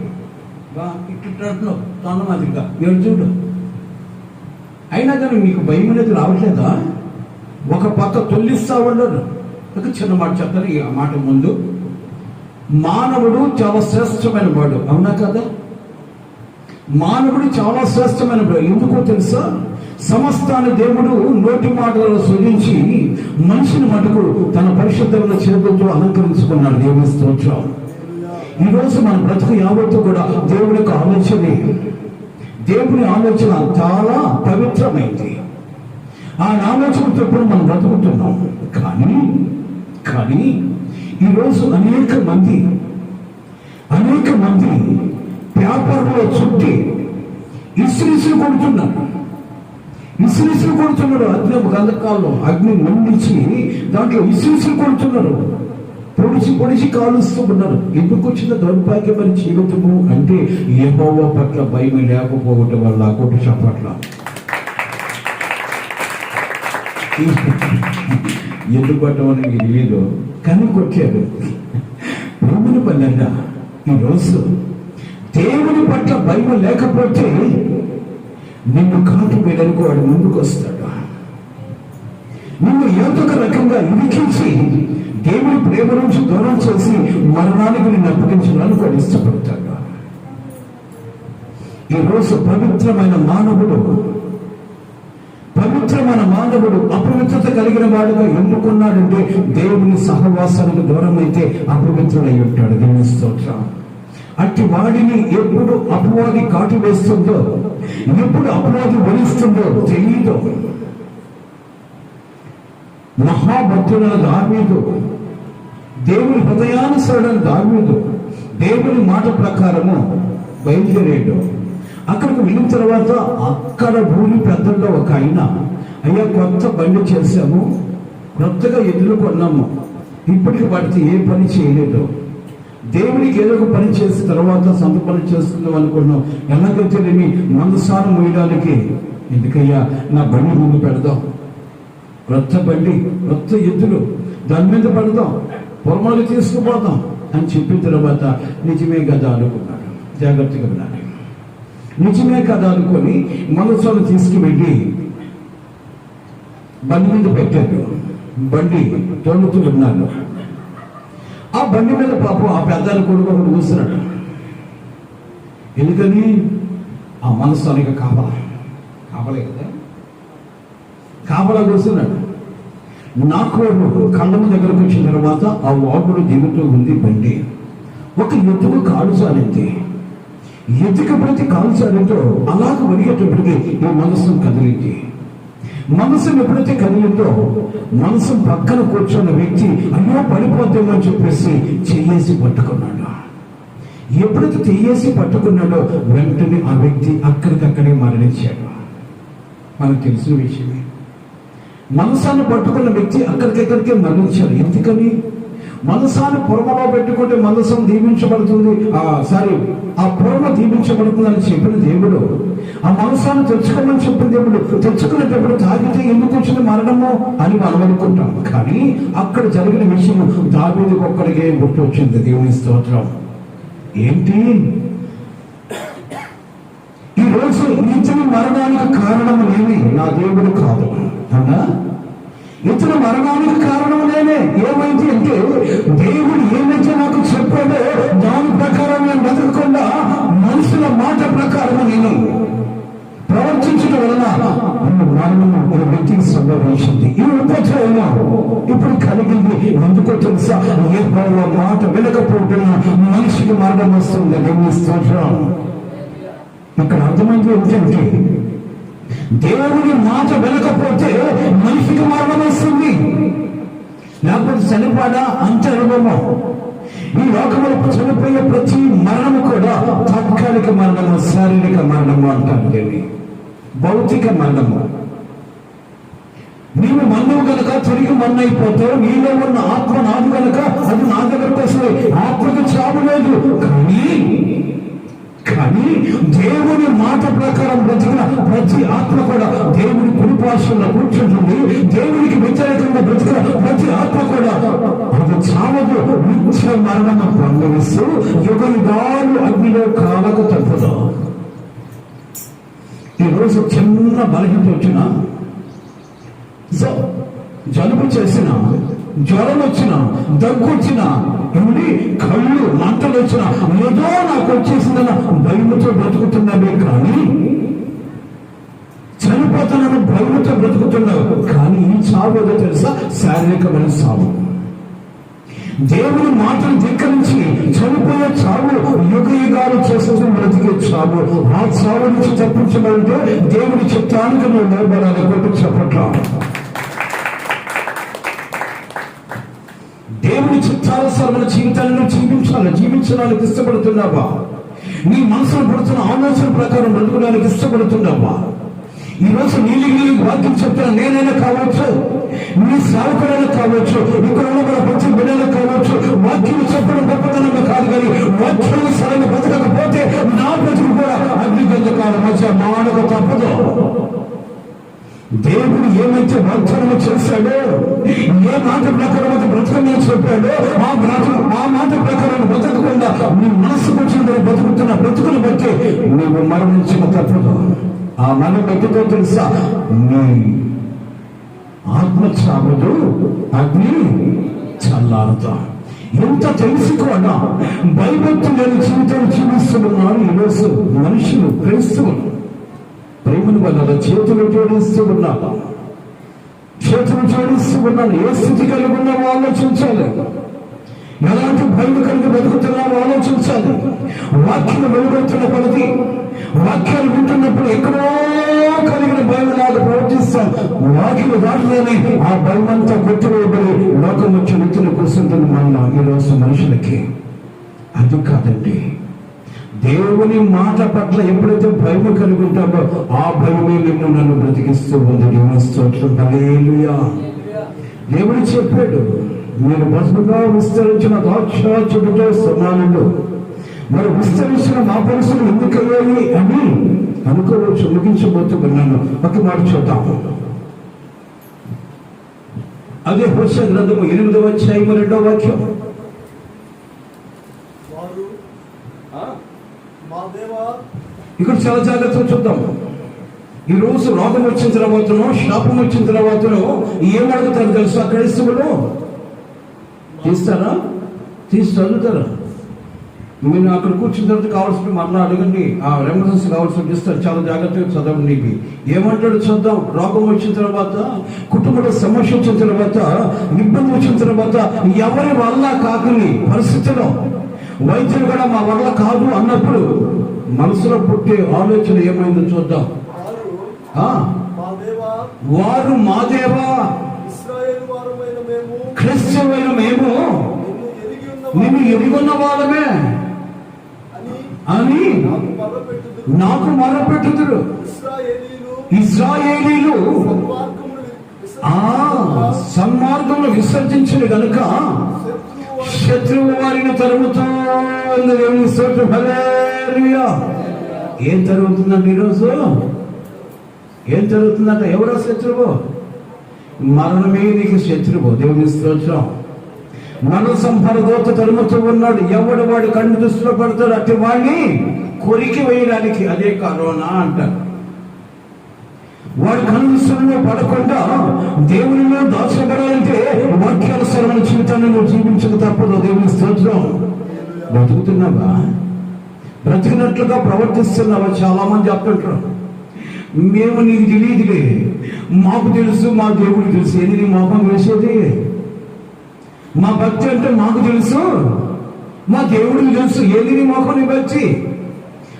ఇట్టు తను మాదిరిగా ఎడుచుడు, అయినా కానీ మీకు భయం అనేది రావట్లేదా? ఒక పక్క తొల్లిస్తా ఉన్నాడు. ఒక చిన్న మాట చెప్తాను ఈ మాట ముందు. మానవుడు చాలా శ్రేష్టమైన వాడు, అవునా కదా? మానవుడు చాలా శ్రేష్టమైన వాడు. ఎందుకో తెలుసా? సమస్తాన్ని దేవుడు నోటి మాటలలో సృజించి మనిషిని మటుకు తన పరిశుద్ధమైన చేతులతో అలంకరించుకున్నాడు. దేవుని స్తోత్రం. ఈరోజు మన బ్రతుకు యావత్తు కూడా దేవుడి యొక్క ఆలోచనే. దేవుని ఆలోచన చాలా పవిత్రమైంది. ఆ ఆలోచనతో ఎప్పుడు మనం బ్రతుకుతున్నాం. కానీ ఈరోజు అనేక మంది వ్యాపారంలో చుట్టి ఇసురు కొడుతున్నారు. అగ్ని గంధకాల్లో అగ్ని మండించి దాంట్లో ఇసురు కొడుతున్నారు. పొడిచి కాలుస్తూ ఉన్నారు. ఎందుకు వచ్చిన దౌర్భాగ్యమైన జీవితము అంటే యెహోవా పట్ల భయం లేకపోవటం వల్ల. కొట్టు చప్పట్ల. ఎందుకు కొట్టమని మీకు తెలియదు కానీ కొట్టారు. ప్రభుని పల్లెగా ఈరోజు దేవుని పట్ల భయం లేకపోతే నిన్ను కాటు వేయడానికి వాడు ముందుకు వస్తాడు. నిన్ను ఏదో ఒక రకంగా ఇరికించి దేవుని ప్రేమ నుంచి దూరం చేసి మరణానికి నిన్ను అప్పగించడానికి వాడు ఇష్టపడతాడు. ఈరోజు పవిత్రమైన మానవుడు అపవిత్రత కలిగిన వాడుగా ఎన్నుకున్నాడంటే దేవుని సహవాసానికి దూరం అయితే అపవిత్రుడై ఉంటాడు. దేవుని స్తోత్రం. అట్టి వాడిని ఎప్పుడు అపవాది కాటు వేస్తుందో, ఎప్పుడు అపవాది వరిస్తుందో తెలియదు. మహాభక్తుడైన దావీదు, దేవుని హృదయానుసరుడైన దావీదు దేవుని మాట ప్రకారము బయలుదేరాడు. అక్కడికి వెళ్ళిన తర్వాత అక్కడ ఊరి పెద్దల్లో ఒక ఆయన, అయ్యా కొత్త బండి చేశాము, కొత్తగా ఎద్దులు కొన్నాము, ఇప్పటికి వాటికి ఏ పని చేయలేదు. దేవునికి ఏదో ఒక పని చేసిన తర్వాత సొంత పని చేసుకుందాం అనుకున్నాం. ఎలాగైతే నేను మనసారం మోయడానికి ఎందుకయ్యా నా బండి ముందు పెడదాం, కొత్త బండి కొత్త ఎద్దులు దాని మీద పెడదాం, పొరమాలు తీసుకుపోతాం అని చెప్పిన తర్వాత నిజమే కదా అనుకున్నాడు. జాగ్రత్తగా వినాలి. నిజమే కదా అనుకొని మనసును తీసుకువెళ్ళి బండి మీద పెట్టాడు. బండి తోలుతూ ఉన్నాడు. ఆ బండి మీద పాపం ఆ పెద్దాన్ని కొడుకు ఒకటి కూర్చున్నాడు. ఎందుకని ఆ మనస్సానికి కాపలే కదా, కాపలా కూర్చున్నాడు. నాకు కళ్ళము దగ్గరకు వచ్చిన తర్వాత ఆ వాపుడు దిగుతూ ఉంది బండి. ఒక ఎత్తుకు కాలు సారింది. ఎత్తుకు ప్రతి కాలు సారిందో అలాగ వరిగేటప్పటికి ఈ మనస్సు కదిలింది. మనసు ఎప్పుడైతే కదిలిందో మనసు పక్కన కూర్చున్న వ్యక్తి అయ్యో పడిపోతామో అని చెప్పేసి చెయ్యేసి పట్టుకున్నాడు. ఎప్పుడైతే చెయ్యేసి పట్టుకున్నాడో వెంటనే ఆ వ్యక్తి అక్కడికక్కడే మరణించాడు. మనకు తెలిసిన విషయమే. మనసాన్ని పట్టుకున్న వ్యక్తి అక్కడికెక్కడికే మరణించారు. ఎందుకని? మనసాన్ని పొరమలో పెట్టుకుంటే మనసం దీవించబడుతుంది, ఆ పొరమ దీవించబడుతుంది అని చెప్పిన దేవుడు, ఆ మనసాన్ని తెచ్చుకోమని చెప్పిన దేవుడు, తెచ్చుకునేటప్పుడు తాగితే ఎందుకు వచ్చిన మరణము అని మనం అనుకుంటాం. కానీ అక్కడ జరిగిన విషయం దావీదుకు ఒక్కడికే గుర్తు వచ్చింది. దేవుని స్తోత్రం. ఏంటి? ఈ రోజు ఇతని మరణానికి కారణం నేనే, నా దేవుడు కాదు. అవునా? ఇతని మరణానికి కారణం నేనే. ఏమైంది అంటే దేవుడు ఏమైతే నాకు చెప్పాడో దాని ప్రకారం నేను బతకకుండా మనుషుల మాట ప్రకారం నేను ప్రవర్తించడం వలన మరణము ఒక వ్యక్తికి సంభవించింది. ఈ ఉపద్రవం ఇప్పుడు కలిగింది. ఎందుకో తెలుసా? ఏ మాట వినకపోవడం మనిషికి మరణం వస్తుంది. దేవుని స్తోత్రం. ఇక్కడ అర్థమైంది ఏంటంటే దేవుని మాట వినకపోతే మనిషికి మరణం వస్తుంది, లేకపోతే చనిపోడా అంతే అనుభవం. ఈ లోకంలో చనిపోయే ప్రతి మరణము కూడా తాత్కాలిక మరణము, శారీరక మరణము అంటారు. దీన్ని భౌతిక మరణము. నీవు మన్నువు గనక తిరిగి మన్నైపోతావు. నీలో ఉన్న ఆత్మ నాదు గనక అది నా దగ్గరకు వస్తుంది. ఆత్మకు చావు లేదు. కానీ దేవుని మాట ప్రకారం బ్రతికిన ప్రతి ఆత్మ కూడా దేవుని కుడిపార్శ్వంలో కూర్చుంటుంది. దేవునికి వ్యతిరేకంగా బ్రతికిన ప్రతి ఆత్మ కూడా అది చావదు, నిత్య మరణము పొందవిస్తూ యుగాలు అగ్నిలో కాలకు తప్పదు. ఈరోజు చిన్న బలహీనత వచ్చిన, జలుబు చేసిన, జ్వరం వచ్చిన, దగ్గు వచ్చిన, ఏమిటి కళ్ళు మంటలు వచ్చిన, ఏదో నాకు వచ్చేసిందన్న భయముతో బ్రతుకుతున్నావే. కానీ చనిపోతున్నాను భయముతో బ్రతుకుతున్నావు. కానీ ఈ చావు ఏదో తెలుసా? శారీరకమైన చావు. దేవుని మాటలు ధిక్కరించి చనిపోయే చావు, యుగ యుగాలు చేస్తూ బ్రతికే చావు. ఆ చావు నుంచి తప్పించమంటే దేవుని చిత్తానికి నువ్వు నిలబడాలి. కొట్టు చెప్పట్లా. దేవుని చిత్తానుసారం మన జీవితాలను జీవించడానికి ఇష్టపడుతున్నావా? నీ మనసులో పడుతున్న ఆలోచన ప్రకారం బ్రతకడానికి ఇష్టపడుతున్నావా? ఈ రోజు నీళ్ళు వాక్యం చెప్తున్నా నేనైనా కావచ్చు, నీ సేవకుడైనా కావచ్చు, ఇక్కడ ఉన్న మన ప్రతి బిడ్డలు కావచ్చు. వాక్యం చెప్పడం గొప్పతనంగా కాదు, కానీ వాక్యాన్ని సరైన బ్రతకకపోతే నా బ్రతుకు కూడా అగ్నిగంధకాల మధ్య మానవ తప్పదు. దేవుడు ఏమైతే వాగ్దానము చేశాడో, ఏ మాట ప్రకారం బ్రతకమని చెప్పాడో ఆ మాట ప్రకారం బ్రతకకుండా నీ మనసుకు వచ్చిన బ్రతుకుతున్న బ్రతుకుని బట్టి నువ్వు మరణించిన తప్పదు. ఆ మరణం ఎక్కడో తెలుసా? నీ ఆత్మ చావదు, అగ్ని చల్లారుతా. ఎంత తెలుసుకోనా భయభక్తి లేని జీవితం జీవిస్తున్నారు ఈరోజు మనుషులు. క్రైస్తవులు ప్రేమను వల్ల చేతులు జోడిస్తూ ఉన్నాను. ఏ స్థితి కలిగి ఉన్నామో ఆలోచించాలి. ఎలాంటి భయం కలిగి బతుకుతున్నామో ఆలోచించాలి. వాక్యం వెలువడుతున్న కొలది, వాక్యాలు వింటున్నప్పుడు ఎక్కడో కలిగిన భయం లాగా ప్రవర్తిస్తాం. వాక్యం దాటిలోనే ఆ భయం అంతా కొట్టివేయబడి లోకం వచ్చి వ్యక్తులు కూర్చుంటుంది. మన ఈరోజు మనుషులకి అది కాదండి. దేవుని మాట పట్ల ఎప్పుడైతే భయం కలిగి ఉంటామో ఆ భయమే నన్ను బ్రతికిస్తూ ఉంది. దేవుని స్తోత్రం. హల్లెలూయా. దేవుడు చెప్పాడు, మీరు బతుకుగా విస్తరించిన ద్రాక్ష చెట్టుతో సమానులు, మరి విస్తరించిన మా పరిస్థితులు ఎందుకు అయ్యాయి అని అనుకోవచ్చు. ముగించబోతున్నాను. ఒక మాట చూద్దాము. అదే హోషేయ గ్రంథము 8వ అధ్యాయము 2వ వాక్యం. ఇక్కడ చాలా జాగ్రత్తగా చూద్దాం. ఈ రోజు రోగం వచ్చిన తర్వాతనో శాపం వచ్చిన తర్వాతనో ఏమడుగుతారు తెలుసు? క్రైస్తవులు చదువుతారా? మీరు అక్కడ కూర్చున్న తర్వాత కావాల్సిన మరలా అడగండి. ఆ రెఫరెన్స్ కావాల్సిన ఇస్తారు. చాలా జాగ్రత్తగా చదవండి. ఇవి ఏమంటాడు చూద్దాం. రోగం వచ్చిన తర్వాత, కుటుంబంలో సమస్య వచ్చిన తర్వాత, ఇబ్బంది వచ్చిన తర్వాత, ఎవరి వల్ల కాకుని పరిస్థితిలో వైద్యులు కూడా మా వల్ల కాదు అన్నప్పుడు మనసులో పుట్టే ఆలోచన ఏమైందో చూద్దాం. వారు మా దేవా, క్రైస్తవులైన మేము నిన్ను ఎరుగున్న వాళ్ళమే అని నాకు మొరపెట్టుదురు. ఇశ్రాయేలీలు సన్మార్గంలో విసర్జించిన గనుక శత్రువు వారిని తరుముతూ ఉంది. దేవుని స్తోత్రం. హల్లెలూయా. ఏం జరుగుతుందంటే ఈరోజు ఏం జరుగుతుందంట? ఎవరో శత్రువు? మరణమే నీకు శత్రువు. దేవుని స్తోత్రం. మన సంహరదోత తరుముతూ ఉన్నాడు. ఎవడు వాడు కన్ను దృష్టిలో పడతాడు అట్టి వాడిని కొరికి వేయడానికి. అదే కరోనా అంటారు. వాడి కన్ను దృష్టిలో పడకుండా దేవునిలో దాచబడాలంటే వాక్యానుసరమైన జీవితాన్ని నువ్వు జీవించక తప్పదు. దేవుని స్తోత్రం. బ్రతుకుతున్నావా? బ్రతికినట్లుగా ప్రవర్తిస్తున్నావా? చాలా మంది చెప్తుంటారు, మేము నీకు తెలియదులే, మాకు తెలుసు, మా దేవుడికి తెలుసు. ఏది నీ మోహం వేసేది? మా భక్తి అంటే మాకు తెలుసు, మా దేవుడికి తెలుసు. ఏది నీ మోహం భక్తి?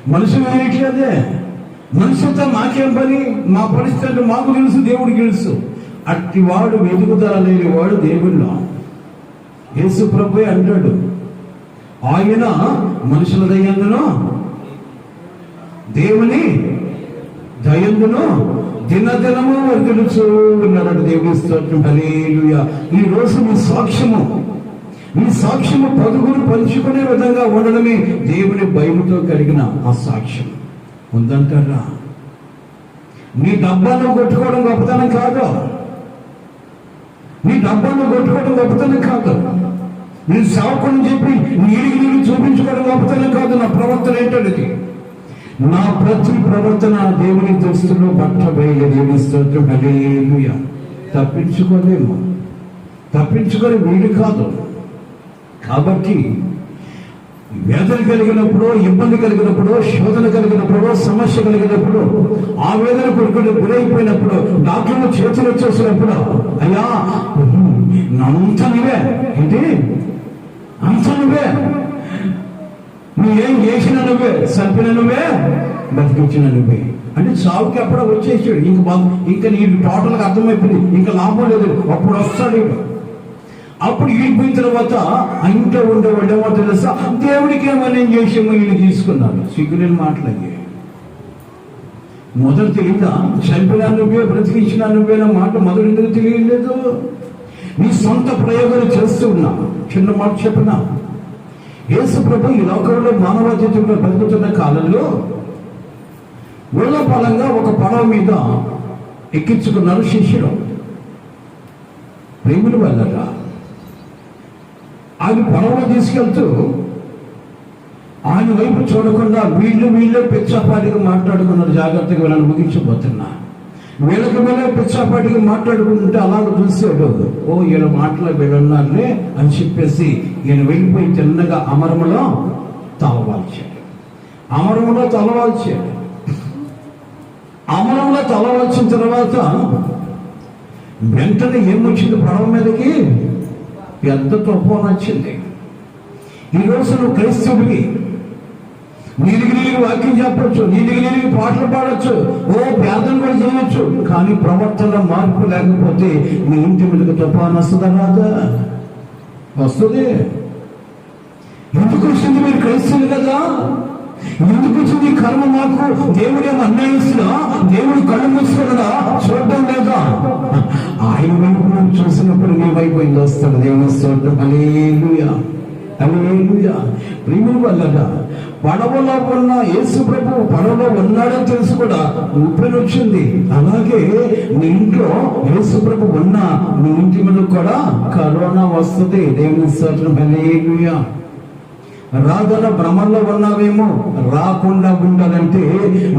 మనుషులు వేయట్లేదే. మనుషులతో మాకేం పని? మా పరిస్థితి అంటే మాకు తెలుసు, దేవుడికి తెలుసు. అట్టి వాడు వెతుకుదల లేని వాడు దేవుళ్ళో. యేసు ప్రభువే అంటాడు, ఆయన మనుషుల దయందును దేవుని దయందును దినదినము వర్ధిల్లుచూ ఉన్నాడు. దేవుని స్తోత్రం. హల్లెలూయా. ఈ రోజు మీ సాక్ష్యము పదుగురు పంచుకునే విధంగా ఉండడమే దేవుని భయముతో కలిగిన ఆ సాక్ష్యం. ఉందంటారా? నీ డబ్బాను కొట్టుకోవడం గొప్పతనం కాదు. నీ డబ్బాను కొట్టుకోవడం గొప్పతనం కాదు. నీ సేవకుని చెప్పి నీళ్ళు చూపించుకోవడం గొప్పతనం కాదు. నా ప్రవర్తన ఏంటంటే నా ప్రతి ప్రవర్తన దేవుని దృష్టిలో బట్టబయలు. దేవుని స్తోత్రం. హల్లెలూయా. తప్పించుకోలేము, తప్పించుకొని వీలు కాదు. కాబట్టి వేదన కలిగినప్పుడు, ఇబ్బంది కలిగినప్పుడు, శోధన కలిగినప్పుడు, సమస్య కలిగినప్పుడు, ఆ వేదన కొడుకుని గురైపోయినప్పుడు, డాక్టర్లు చేతులు వచ్చేసినప్పుడు, అయ్యా అంత నువ్వే ఏంటి, అంత నువ్వే, నువ్వేం చేసిన నువ్వే, చంపిన నువ్వే, బతికించిన నువ్వే అంటే చావుకి అప్పుడే వచ్చేసాడు. ఇంకా నీకు టోటల్గా అర్థమైపోయింది, ఇంకా లాభం లేదు. అప్పుడు వస్తాడు. అప్పుడు ఈడిపోయిన తర్వాత ఆ ఇంట్లో ఉండేవాడు ఏమో తెలుసా, దేవుడికి ఏమని చేసామో వీళ్ళు తీసుకున్నాడు. సిగ్గులేని మాటలయ్యే. మొదలు తెలియదా? చంపినా నువ్వే, బ్రతికించినా నువ్వేనా మాట మొదలు ఎందుకు తెలియలేదు? నీ సొంత ప్రయోగాలు చేస్తూ ఉన్నా. చిన్న మాట చెప్పినా, యేసు ప్రభు ఈ లోకంలో మానవ జీవితంలో బ్రతుకుతున్న కాలంలో ఉల్లపలంగా ఒక పడవ మీద ఎక్కించుకున్నారు శిష్యుడు. ప్రేములు వెళ్ళట ఆయన పడవలో తీసుకెళ్తూ ఆయన వైపు చూడకుండా వీళ్ళు పిచ్చాపాటిగా మాట్లాడుకున్నారు. జాగ్రత్తగా వీళ్ళని ముగించిపోతున్నా. వీళ్ళకి పిచ్చాపాటిగా మాట్లాడుకుంటే అలాగ చూసాడు. ఓ ఈయన మాటలు వీళ్ళన్నారులే అని చెప్పేసి ఈయన వెళ్ళిపోయి చిన్నగా అమరములో తలవాల్చాడు. అమరంలో తలవాల్చిన తర్వాత వెంటనే ఏమొచ్చింది? పడవ మీదకి పెద్ద తుఫాను వచ్చింది. ఈరోజు నువ్వు క్రైస్తవుడివి, నీలిగి వాక్యం చెప్పచ్చు, నీలిగి పాటలు పాడచ్చు, ప్రార్థన కూడా చేయొచ్చు. కానీ ప్రవర్తన మార్పు లేకపోతే మీ ఇంటి మీదకి తుఫాను వస్తుందా? రాదా? వస్తుంది. ఎందుకు వచ్చింది? మీరు క్రైస్తవులు కదా. ఎందుకు వచ్చింది కర్మ? మాకు దేవుడేమో అన్యాయిస్తున్నా, దేవుడు కళ్ళు మూసుకున్నా చూడడం లేదా? ఆయన వైపు చూసినప్పుడు నీ వైపు ఏం వస్తాడు? దేవుని స్తోత్రం. హల్లెలూయా. హల్లెలూయా. ప్రియుల వల్ల పడవలో ఉన్న యేసు ప్రభు పడవలో ఉన్నాడని తెలుసు కూడా ఊపిరి వచ్చింది. అలాగే నీ ఇంట్లో యేసు ప్రభు ఉన్నా నీ ఇంటి మీద కూడా కరోనా వస్తుంది. దేవుని స్తోత్రం. హల్లెలూయా. రాగల భ్రమంలో ఉన్నావేమో, రాకుండా ఉండాలంటే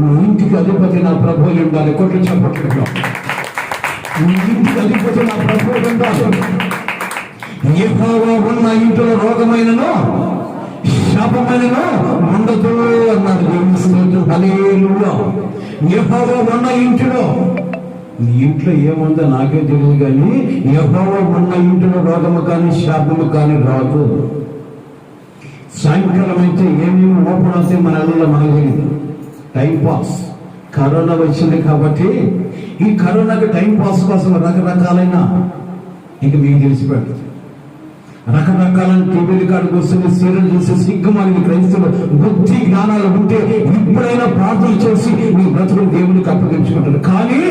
నీ ఇంటికి అధిపతి నా ప్రభువు ఉండాలి. కొట్లు చెప్పట్లేదు. నీ ఇంటికి అధిపతి నా ప్రభువు ఉండాలి. యెహోవా ఉన్న ఇంట్లో రోగమైనను శాపమైనను ఉండదు అన్నాడు. దేవుని స్తోత్రం. హల్లెలూయా. యెహోవా ఉన్న ఇంటిలో, నీ ఇంట్లో ఏముందో నాకే తెలియదు కానీ యెహోవా ఉన్న ఇంటిలో రోగము కానీ శాపము కానీ రాదు. సాయంకాలం అయితే ఏమేమి ఓపెన్ అవుతాయి మన అల్లులో మనకు తెలియదు. Time pass. కరోనా వచ్చింది కాబట్టి ఈ కరోనాకి టైం పాస్ కోసం రకరకాలైన ఇంక మీకు తెలిసిపెట్టదు. రకరకాలైన టీవీలు కాడికి వస్తుంది, సీరియల్ చూసి సిగ్గుమాలిన క్రైస్తవులు బుద్ధి జ్ఞానాలు ఉంటే ఇప్పుడైనా ప్రార్థన చేసి మీ బ్రతుకుని దేవుడికి అప్పగించుకుంటారు. కానీ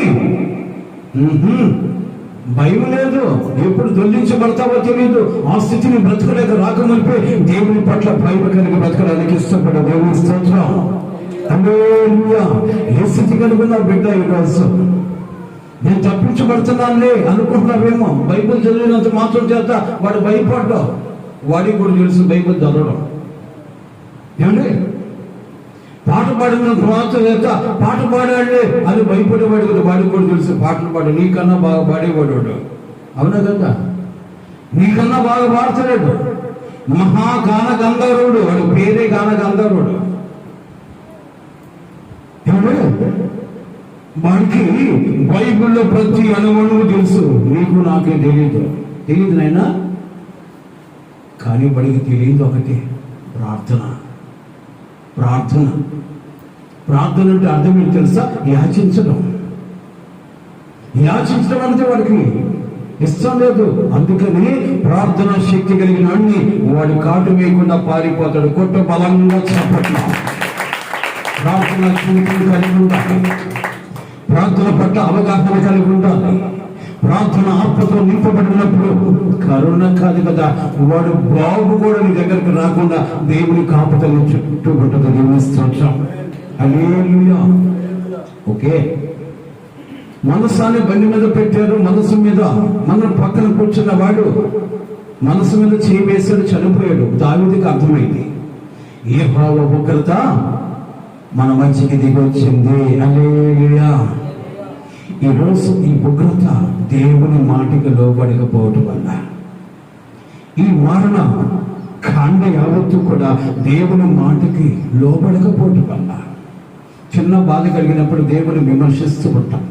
భయం లేదు. ఎప్పుడు దొల్లించబడతావో తెలియదు. ఆ స్థితిని బ్రతకలేక రాకమునిపే దేవుని పట్ల భయం కలిగి బ్రతకడానికి ఇష్టపడే దేవుని స్తోత్రం. హల్లెలూయా. ఏ స్థితి కలిగి నా బిడ్డ ఈరోజు? నేను తప్పించబడుతున్నానులే అనుకుంటున్నావేమో. బైబిల్ చదివినంత మాత్రం చేత వాడు భయపడ్డావు. వాడికి కూడా తెలుసు బైబిల్ చదవడం. ఏమండి, పాట పాడినంత మాత్రం చేత పాట పాడాడే అని భయపడేవాడు కదా. వాడికి కూడా తెలుసు పాటలు పాడు నీకన్నా బాగా పాడేవాడు వాడు. అవునా కదా? నీకన్నా బాగా పాడతాడు. మహాగాన గంధర్వుడు వాడు. పేరే గాన గంధర్వుడు. వాడికి బైబిల్లో ప్రతి అణువణువు తెలుసు. నీకు నాకే తెలియదు నాయనా. కానీ వాడికి తెలియదు ఒకటి, ప్రార్థన. ప్రార్థన ప్రార్థన అంటే అర్థం ఏంటి తెలుసా? యాచించడం. యాచించడం అంటే వాడికి ఇష్టం లేదు. అందుకని ప్రార్థన శక్తి కలిగిన వాడిని వాడి కాటు వేయకుండా పారిపోతాడు. కొట్ట బలంగా చేపట్టిన ప్రార్థన శక్తి కలిగి ఉండాలి. ప్రార్థన పట్ల అవగాహన కలిగి ఉండాలి. ప్రార్థన ఆత్మతో నింపబడినప్పుడు కరుణ కాదు కదా, వాడు బాబు కూడా నీ దగ్గరకు రాకుండా దేవుని కాపుదల చుట్టూ ఉంటుంది. దేవుని స్తోత్రం. హల్లెలూయా. ఓకే, మనసాన్ని బండి మీద పెట్టారు. మనసు మీద మన పక్కన కూర్చున్న వాడు మనసు మీద చేయి వేశాడు, చనిపోయాడు. దావీదుకి అర్థమైంది యెహోవా ఉగ్రత మన మధ్యకి దిగి వచ్చింది. హల్లెలూయా. ఈరోజు ఈ ఉగ్రత దేవుని మాటకి లోబడకపోవటం వల్ల, ఈ మరణ కాండ యావత్తు కూడా దేవుని మాటకి లోబడకపోవటం వల్ల చిన్న బాధ కలిగినప్పుడు దేవుని విమర్శిస్తూ ఉంటాం.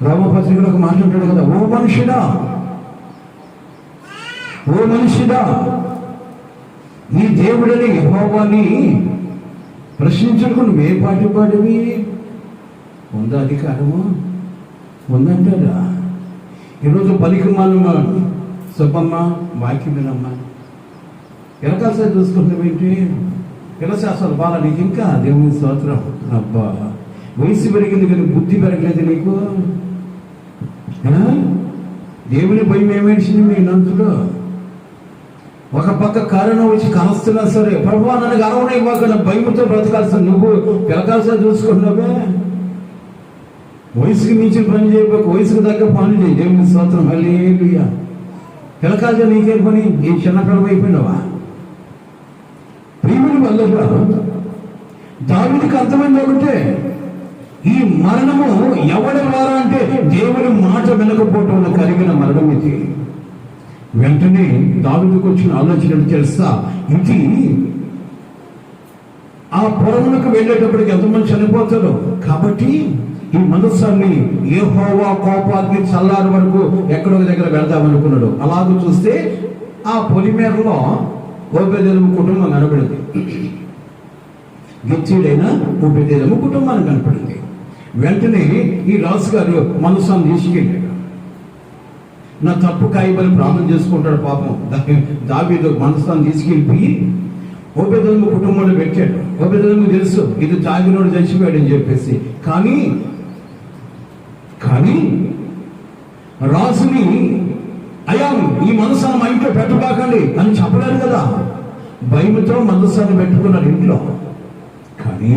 రోమపత్రికలో ఒక మాట ఉంటాడు కదా, ఓ మనుషుడా నీ దేవుడని యెహోవాని ప్రశ్నించడానికి నువ్వే పాటి పాడివి? ఉందా అధికారము? ఉందంటారా? ఈరోజు పలికి మాలమ్మ సుబ్బమ్మ వాక్యం వినమ్మా, ఎలకాల్సి చూసుకుంటామేంటి? పిల్లశాస్త్రాలు బాగా నీకు ఇంకా దేవుని స్తోత్రం. అబ్బా, వయసు పెరిగింది కానీ బుద్ధి పెరగలేదు నీకు. దేవుని భయం ఏమేసింది మీ నంతుడు? ఒక పక్క కారణం వచ్చి కనస్తున్నా సరే, ప్రభువా నన్ను అరవనే ఇవ్వకుండా భయంతో బ్రతకాల్సిన నువ్వు పిలకాల్సిన చూసుకుంటున్నావే. వయసుకి మించిన పని చేయకపోక, వయసుకు తగ్గ పనులు చేయి. దేవుని స్తోత్రం. హల్లెలూయా. పిలకాల్సిన నీకే పని? ఈ చిన్నపిల్లలు అయిపోయినావా? ప్రియమైన వల్ల దావీదుకి అర్థమైంది ఒకటే, ఈ మరణము ఎవరి ద్వారా అంటే దేవుని మాట వినకపోవటం వల్ల కలిగిన మరణం ఇది. వెంటనే దావీదుకు వచ్చిన ఆలోచన తెలుసా? ఇది ఆ పొరమునకు వెళ్ళేటప్పటికి ఎంతమంది చనిపోతారు కాబట్టి ఈ మనస్సాన్ని యెహోవా కోపాగ్ని చల్లారి వరకు ఎక్కడో దగ్గర వెళ్దామనుకున్నాడు. అలాగూ చూస్తే ఆ పొలిమేరలో ఓబేదేదోము కుటుంబం కనపడింది. గిచ్చీడైన ఓబేదేదోము కుటుంబాన్ని కనపడింది. వెంటనే ఈ రాజు గారు మనస్సాన్ని తీసుకెళ్ళాడు. నా తప్పు కాయబని ప్రార్థన చేసుకుంటాడు పాపం. దావీదు మనస్సాన్ని తీసుకెళ్ళిపోయి ఓబేదేదోము కుటుంబంలో పెట్టాడు. ఓబేదేదోము తెలుసు ఇది తాగినోడు చచ్చిపోయాడు అని చెప్పేసి. కానీ రాజుని అయ్యా ఈ మనసాన్ని మా ఇంట్లో పెట్టబాకండి అని చెప్పలేరు కదా. భయంతో మనసాన్ని పెట్టుకున్నాడు ఇంట్లో. కానీ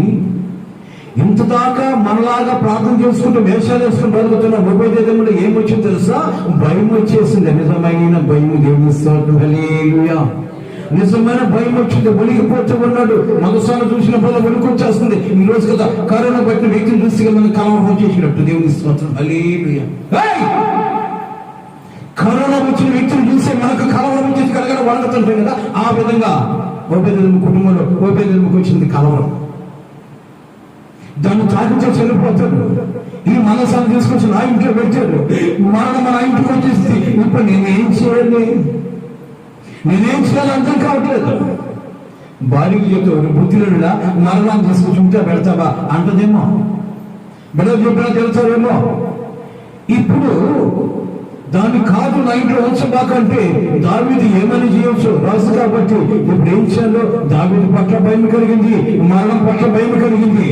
ఇంత దాకా మనలాగా ప్రార్థన చేసుకుంటూ వేషాలు వేసుకుని బతుకుతున్న ఓబేదేదోములో ఏమొచ్చిందో తెలుసా? భయం వచ్చేసింది. నిజమైన భయం. దేవుని స్తోత్రం. హల్లెలూయా. నిజమైన భయం వచ్చింది. వణికిపోతూ ఉన్నాడు. మనసాన్ని చూసినప్పుడు వణుకు వచ్చేస్తుంది. ఈ రోజు కదా కరోనా పట్టిన వ్యక్తిని చూసి మనం కలవరం చేసినట్టు. దేవుని స్తోత్రం. హల్లెలూయా. కరోనా వచ్చిన వ్యక్తిని చూసి మనకు కలవరం చేసి కలగడం వణుకుతుంటాం కదా. ఆ విధంగా ఓబేదేదోము కుటుంబంలో ఓబేదేదోముకు వచ్చింది కలవరం. దాన్ని తాకితో చనిపోతాడు. ఈ మనసాన్ని తీసుకొచ్చి నా ఇంట్లో పెట్టాడు. మరణం మన ఇంటికి వచ్చేసి ఇప్పుడు నేనేం చేయాలి అర్థం కావట్లేదు. భార్యకి చెప్తావు బుద్ధిగా మరణాన్ని తీసుకొచ్చి ఉంటే పెడతావా అంటదేమో. బిడ్డలు చెప్పినా తెలుసారేమో. ఇప్పుడు దాన్ని కాదు నా ఇంట్లో ఉంచబాకంటే దావీదు ఏమని చేయొచ్చు? రాజు కాబట్టి ఇప్పుడు ఏం చేయాలో దావీదు పట్ల భయం కలిగింది, మరణం పట్ల భయం కలిగింది.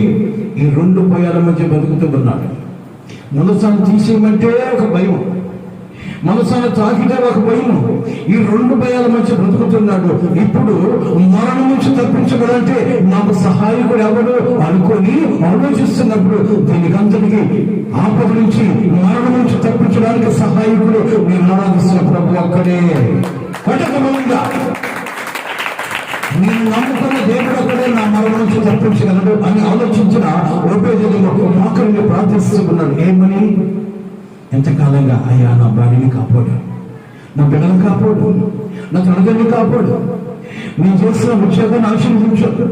ఈ రెండు భయాల మధ్య బతుకుతూ ఉన్నాడు. మనసాన్ని తీసేయమంటే ఒక భయం, మనసాన్ని తాకితే ఒక భయం. ఈ రెండు భయాల మధ్య బ్రతుకుతున్నాడు. ఇప్పుడు మరణం నుంచి తప్పించబడంటే నాకు సహాయకుడు ఎవడు అనుకొని ఆలోచిస్తున్నప్పుడు దీనికంతటికి ఆపద నుంచి మరణం నుంచి తప్పించడానికి సహాయకుడు నేను ఆరాధిస్తున్న ప్రభు అక్కడే కటకముందా. నేను నమ్ముకున్న దేవుడు అక్కడే నా మరణం నుంచి తప్పించగలడు అని ఆలోచించిన ఉపయోగంలో మోకరిని ప్రార్థిస్తున్నాడు. ఏమని? ఎంతకాలంగా అయ్యా నా భార్యని కాపాడు, నా బిడ్డను కాపాడు, నా తల్లిదండ్రులు కాపాడు, నేను చేసిన ఉద్యోగాన్ని ఆశీర్వదించాడు,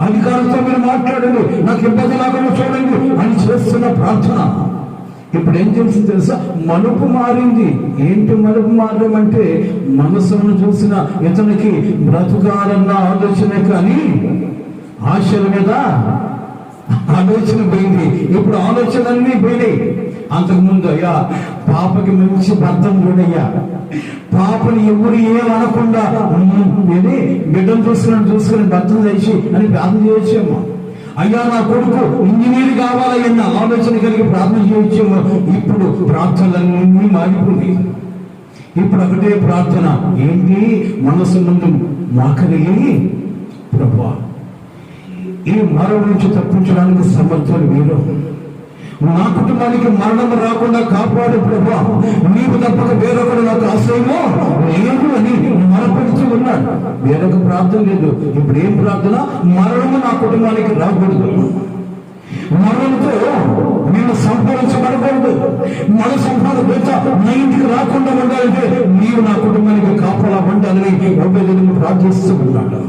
అధికారులతో మీరు మాట్లాడండి, నాకు ఇబ్బంది లేకుండా చూడండి అని చేస్తున్న ప్రార్థన ఇప్పుడు ఏం చేసింది తెలుసా? మలుపు మారింది. ఏంటి మలుపు మారడం అంటే, మనసును చూసిన ఇతనికి బ్రతుకాలన్న ఆలోచన కానీ ఆశల మీద ఆలోచన పోయింది. ఇప్పుడు ఆలోచనలన్నీ పోయినాయి. అంతకుముందు అయ్యా పాపకి మంచి భర్తను చూడయ్యా, పాపని ఎవరు ఏమనకుండా బిడ్డను చూసుకుని భర్తను తెచ్చి అని ప్రార్థన చేయొచ్చేమో. అయ్యా నా కొడుకు ఇంజనీర్ కావాలన్న ఆలోచన కలిగి ప్రార్థన చేయొచ్చేమో. ఇప్పుడు ప్రార్థనలన్నీ మారిపోయి ఇప్పుడు ఒకటే ప్రార్థన. ఏంటి? మనసు ముందు మోకరిల్లి, ప్రభువా ఈ మరణం నుంచి తప్పించడానికి సమర్థులు మీరు, నా కుటుంబానికి మరణం రాకుండా కాపాడు ప్రభువా, నీవు తప్పక వేరొకరు నాకు ఆశ్రయమో లేదు అని మొరపెడుతూ ఉన్నాడు. వేరొక ప్రార్థన లేదు. ఇప్పుడు ఏం ప్రార్థన? మరణము నా కుటుంబానికి రాకూడదు, మరణంతో నేను సంపాదించబడకూడదు, మన సంపాదన నా ఇంటికి రాకుండా ఉండాలంటే నీవు నా కుటుంబానికి కాపలా ఉండాలని ఉపయోగం ప్రార్థిస్తూ ఉన్నాడు.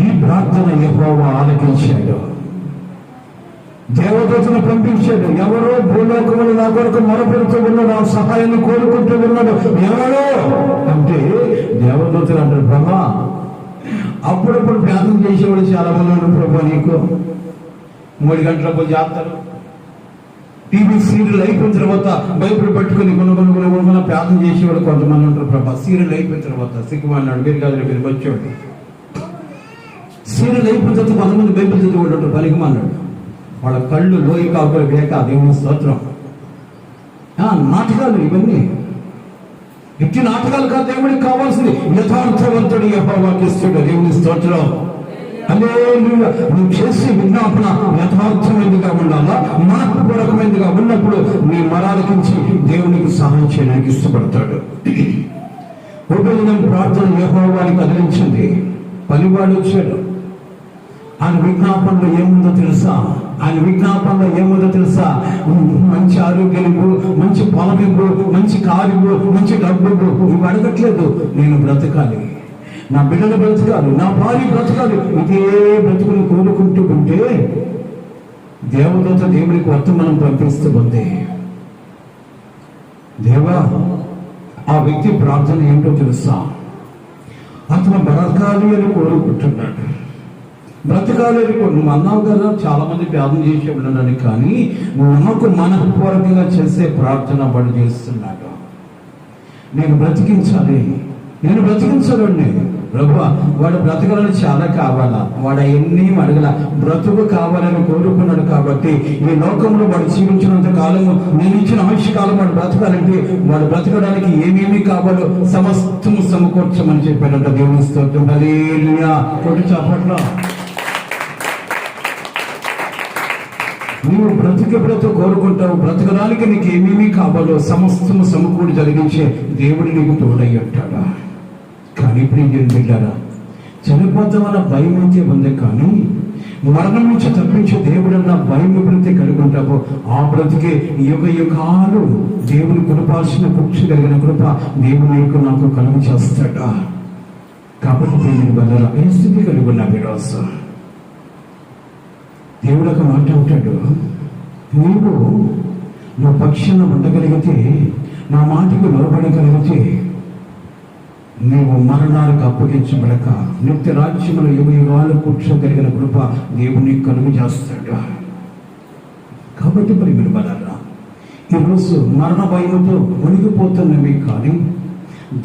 ఈ ప్రార్థన యెహోవా ఆలకించాడు, దేవదూతను పంపించాడు. ఎవరో భూలోకములు నా కొరకు మొరపెడుతూ ఉన్నాడు, ఆ సహాయాన్ని కోరుకుంటూ ఉన్నాడు. ఎవరో అంటే దేవదూతలు అంటారు. ప్రభా, అప్పుడప్పుడు ప్రార్థన చేసేవాడు చాలా మంది ఉన్నారు. ప్రభా నీకు 3 గంటలకు జాతర టీవీ సీరియల్ అయిపోయిన తర్వాత బైబిల్ పట్టుకుని కొనుగొన ప్రార్థన చేసేవాడు కొంతమంది ఉంటారు. ప్రభా సీరియల్ అయిపోయిన తర్వాత సిగ్గుమన్నాడు, మీరు కాదు మీరు వచ్చేవాడు. సీరియల్ అయిపోయిన తర్వాత కొంతమంది బైబిల్ చదివాడు ఉంటారు, పలికమన్నాడు. వాళ్ళ కళ్ళు లోయి కాకులు లేక దేవుని స్తోత్రం. నాటకాలు ఇవన్నీ, ఇట్టి నాటకాలు కాదు దేవుడికి కావాల్సింది. యథార్థవంతుడు యెహోవాకిస్తుడు దేవుని స్తోత్రం. హల్లెలూయా. నువ్వు చేసే విజ్ఞాపన యథార్థమైనదిగా ఉండాలా, మనఃపూర్వకమైనదిగా ఉన్నప్పుడు నీ మరాలకించి దేవునికి సహాయం చేయడానికి ఇష్టపడతాడు. ఉపయోగం ప్రార్థన యెహోవాని కదిలించింది. పలివాడు వచ్చాడు. ఆయన విజ్ఞాపనలో ఏముందో తెలుసా? మంచి ఆరోగ్యము, మంచి పొలమింపు, మంచి కారు, మంచి డబ్బు ఇవి అడగట్లేదు. నేను బ్రతకాలి, నా బిడ్డలు బ్రతకాలి, నా భార్య బ్రతకాలి. ఇదే బ్రతుకుని కోరుకుంటూ ఉంటే దేవదూత దేవునికి వర్తమానం పంపిస్తూ ఉంది. దేవా, ఆ వ్యక్తి ప్రార్థన ఏంటో తెలుసా? అతను బ్రతకాలి అని కోరుకుంటున్నాడు. బ్రతకాలి అని నువ్వు అన్నావు కదా, చాలా మంది ప్రార్థన చేసే ఉన్నాడని, కానీ నాకు మనఃపూర్వకంగా చేసే ప్రార్థన వాడు చేస్తున్నాడు. నేను బ్రతికించాలి ప్రభువా. వాడు బ్రతకాలని చాలా కావాలా, వాడు అవన్నీ అడగల, బ్రతుకు కావాలని కోరుకున్నాడు. కాబట్టి ఈ లోకంలో వాడు జీవించినంత కాలము, నేను ఇచ్చిన ఆయుష్కాలం వాడు బ్రతకాలంటే వాడు బ్రతకడానికి ఏమేమి కావాలో సమస్తము సమకూర్చమని చెప్పాడంట. దేవుని స్తోత్రం. హల్లెలూయా. కొట్టి చప్పట్లో. నువ్వు బ్రతుకు కోరుకుంటావు, బ్రతకడానికి నీకు ఏమేమి కావాలో సమస్తము సమకూడి జరిగించే దేవుడు నీకు తోడై ఉంటాడా. కానీ ప్రియుని బిడ్డారా, చనిపోతామన్న భయం అయితే ఉంది, కానీ మరణం నుంచి తప్పించే దేవుడన్న భయం ఎప్పుడైతే కలిగి ఉంటావో ఆ బ్రతికే యుగాలు దేవుని కృపాల్సిన కృషి కలిగిన కృప దేవుడు నీకు నాకు కలుగు చేస్తాడా. కాబట్టి ప్రియుని బిడ్డారా, ఏ స్థితి కలిగి ఉన్నా ఈరోజు దేవుడు ఒక మాట ఉంటాడు, నువ్వు పక్షాన ఉండగలిగితే, నా మాటకు లోబడగలిగితే, నీవు మరణాలకు అప్పగించబడక నిత్య రాజ్యములు యుగాలు కూర్చోగలిగిన కృప దేవుని కలుగు చేస్తాడు. కాబట్టి మరి మీరు బలారా, ఈరోజు మరణ భయంతో మునిగిపోతున్నవి, కానీ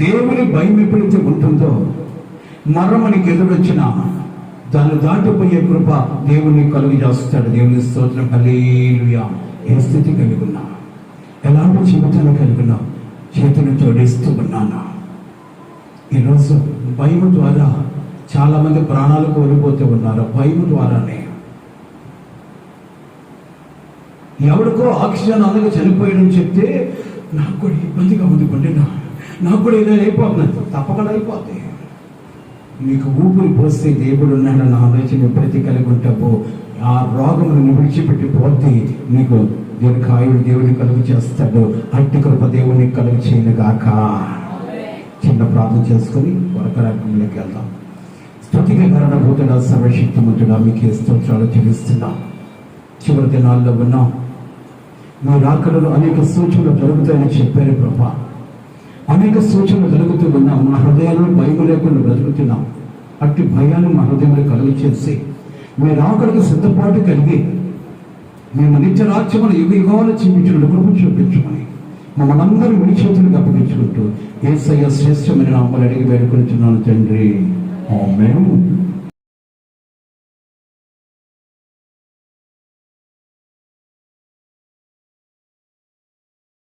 దేవుని భయం ఎప్పుడైతే ఉంటుందో మరణానికి ఎదురొచ్చిన దాన్ని దాటిపోయే కృప దేవుని కలుగు చేస్తాడు. దేవుని స్తోత్రం. హల్లెలూయా. ఏ స్థితి కలిగి ఉన్నా, ఎలాంటి జీవితాన్ని కలిగి ఉన్నా, చేతులు జోడిస్తూ ఉన్నాను. ఈరోజు భయం ద్వారా చాలా మంది ప్రాణాలు కోల్పోతూ ఉన్నారు. భయం ద్వారానే ఎవరికో ఆక్సిజన్ అందరూ చనిపోయాడని చెప్తే నాకు కూడా ఇబ్బందిగా ఉంది, నాకు కూడా ఏదైనా అయిపోతుంది. తప్పకుండా అయిపోతాయి. నీకు ఊపిరి పోస్తే దేవుడు ఉన్నాడన్న ఆలోచన ఎప్పుడైతే కలిగి ఉంటావో ఆ రోగములను విడిచిపెట్టి పోతే నీకు దీర్ఘాయుడు దేవుని కలుగు చేస్తాడు. అట్టి కృప దేవుని కలుగు చేయను గాక. చిన్న ప్రార్థన చేసుకుని వరకరాకంలోకి వెళ్దాం. స్తుతికి కారణభూతుడా, సర్వశక్తిమంతుడా, మీకే స్తోత్రాలు చెల్లిస్తున్నాం. చివరి దినాల్లో ఉన్నాం. మీ రాకడలో అనేక సూచనలు జరుగుతాయని చెప్పారు ప్రభా. అనేక సూచనలు జరుగుతూ ఉన్నాం. మా హృదయాలను భయం లేకుండా బ్రతుకుతున్నాం. అట్టి భయాన్ని మా హృదయంలో కలుగు చేసి మీ రాకడకు సిద్ధపాటు కలిగి మేము నిత్య రాజ్యములు యుగ యుగాలు చూపించిన కృప చూపించమని మమ్మల్ని అందరూ మీ చేతులకు అప్పగించుకుంటూ యేసయ్య శ్రేష్టమైన నామములో అడిగి వేడుకొనుచున్నాను తండ్రి. ఆమేన్.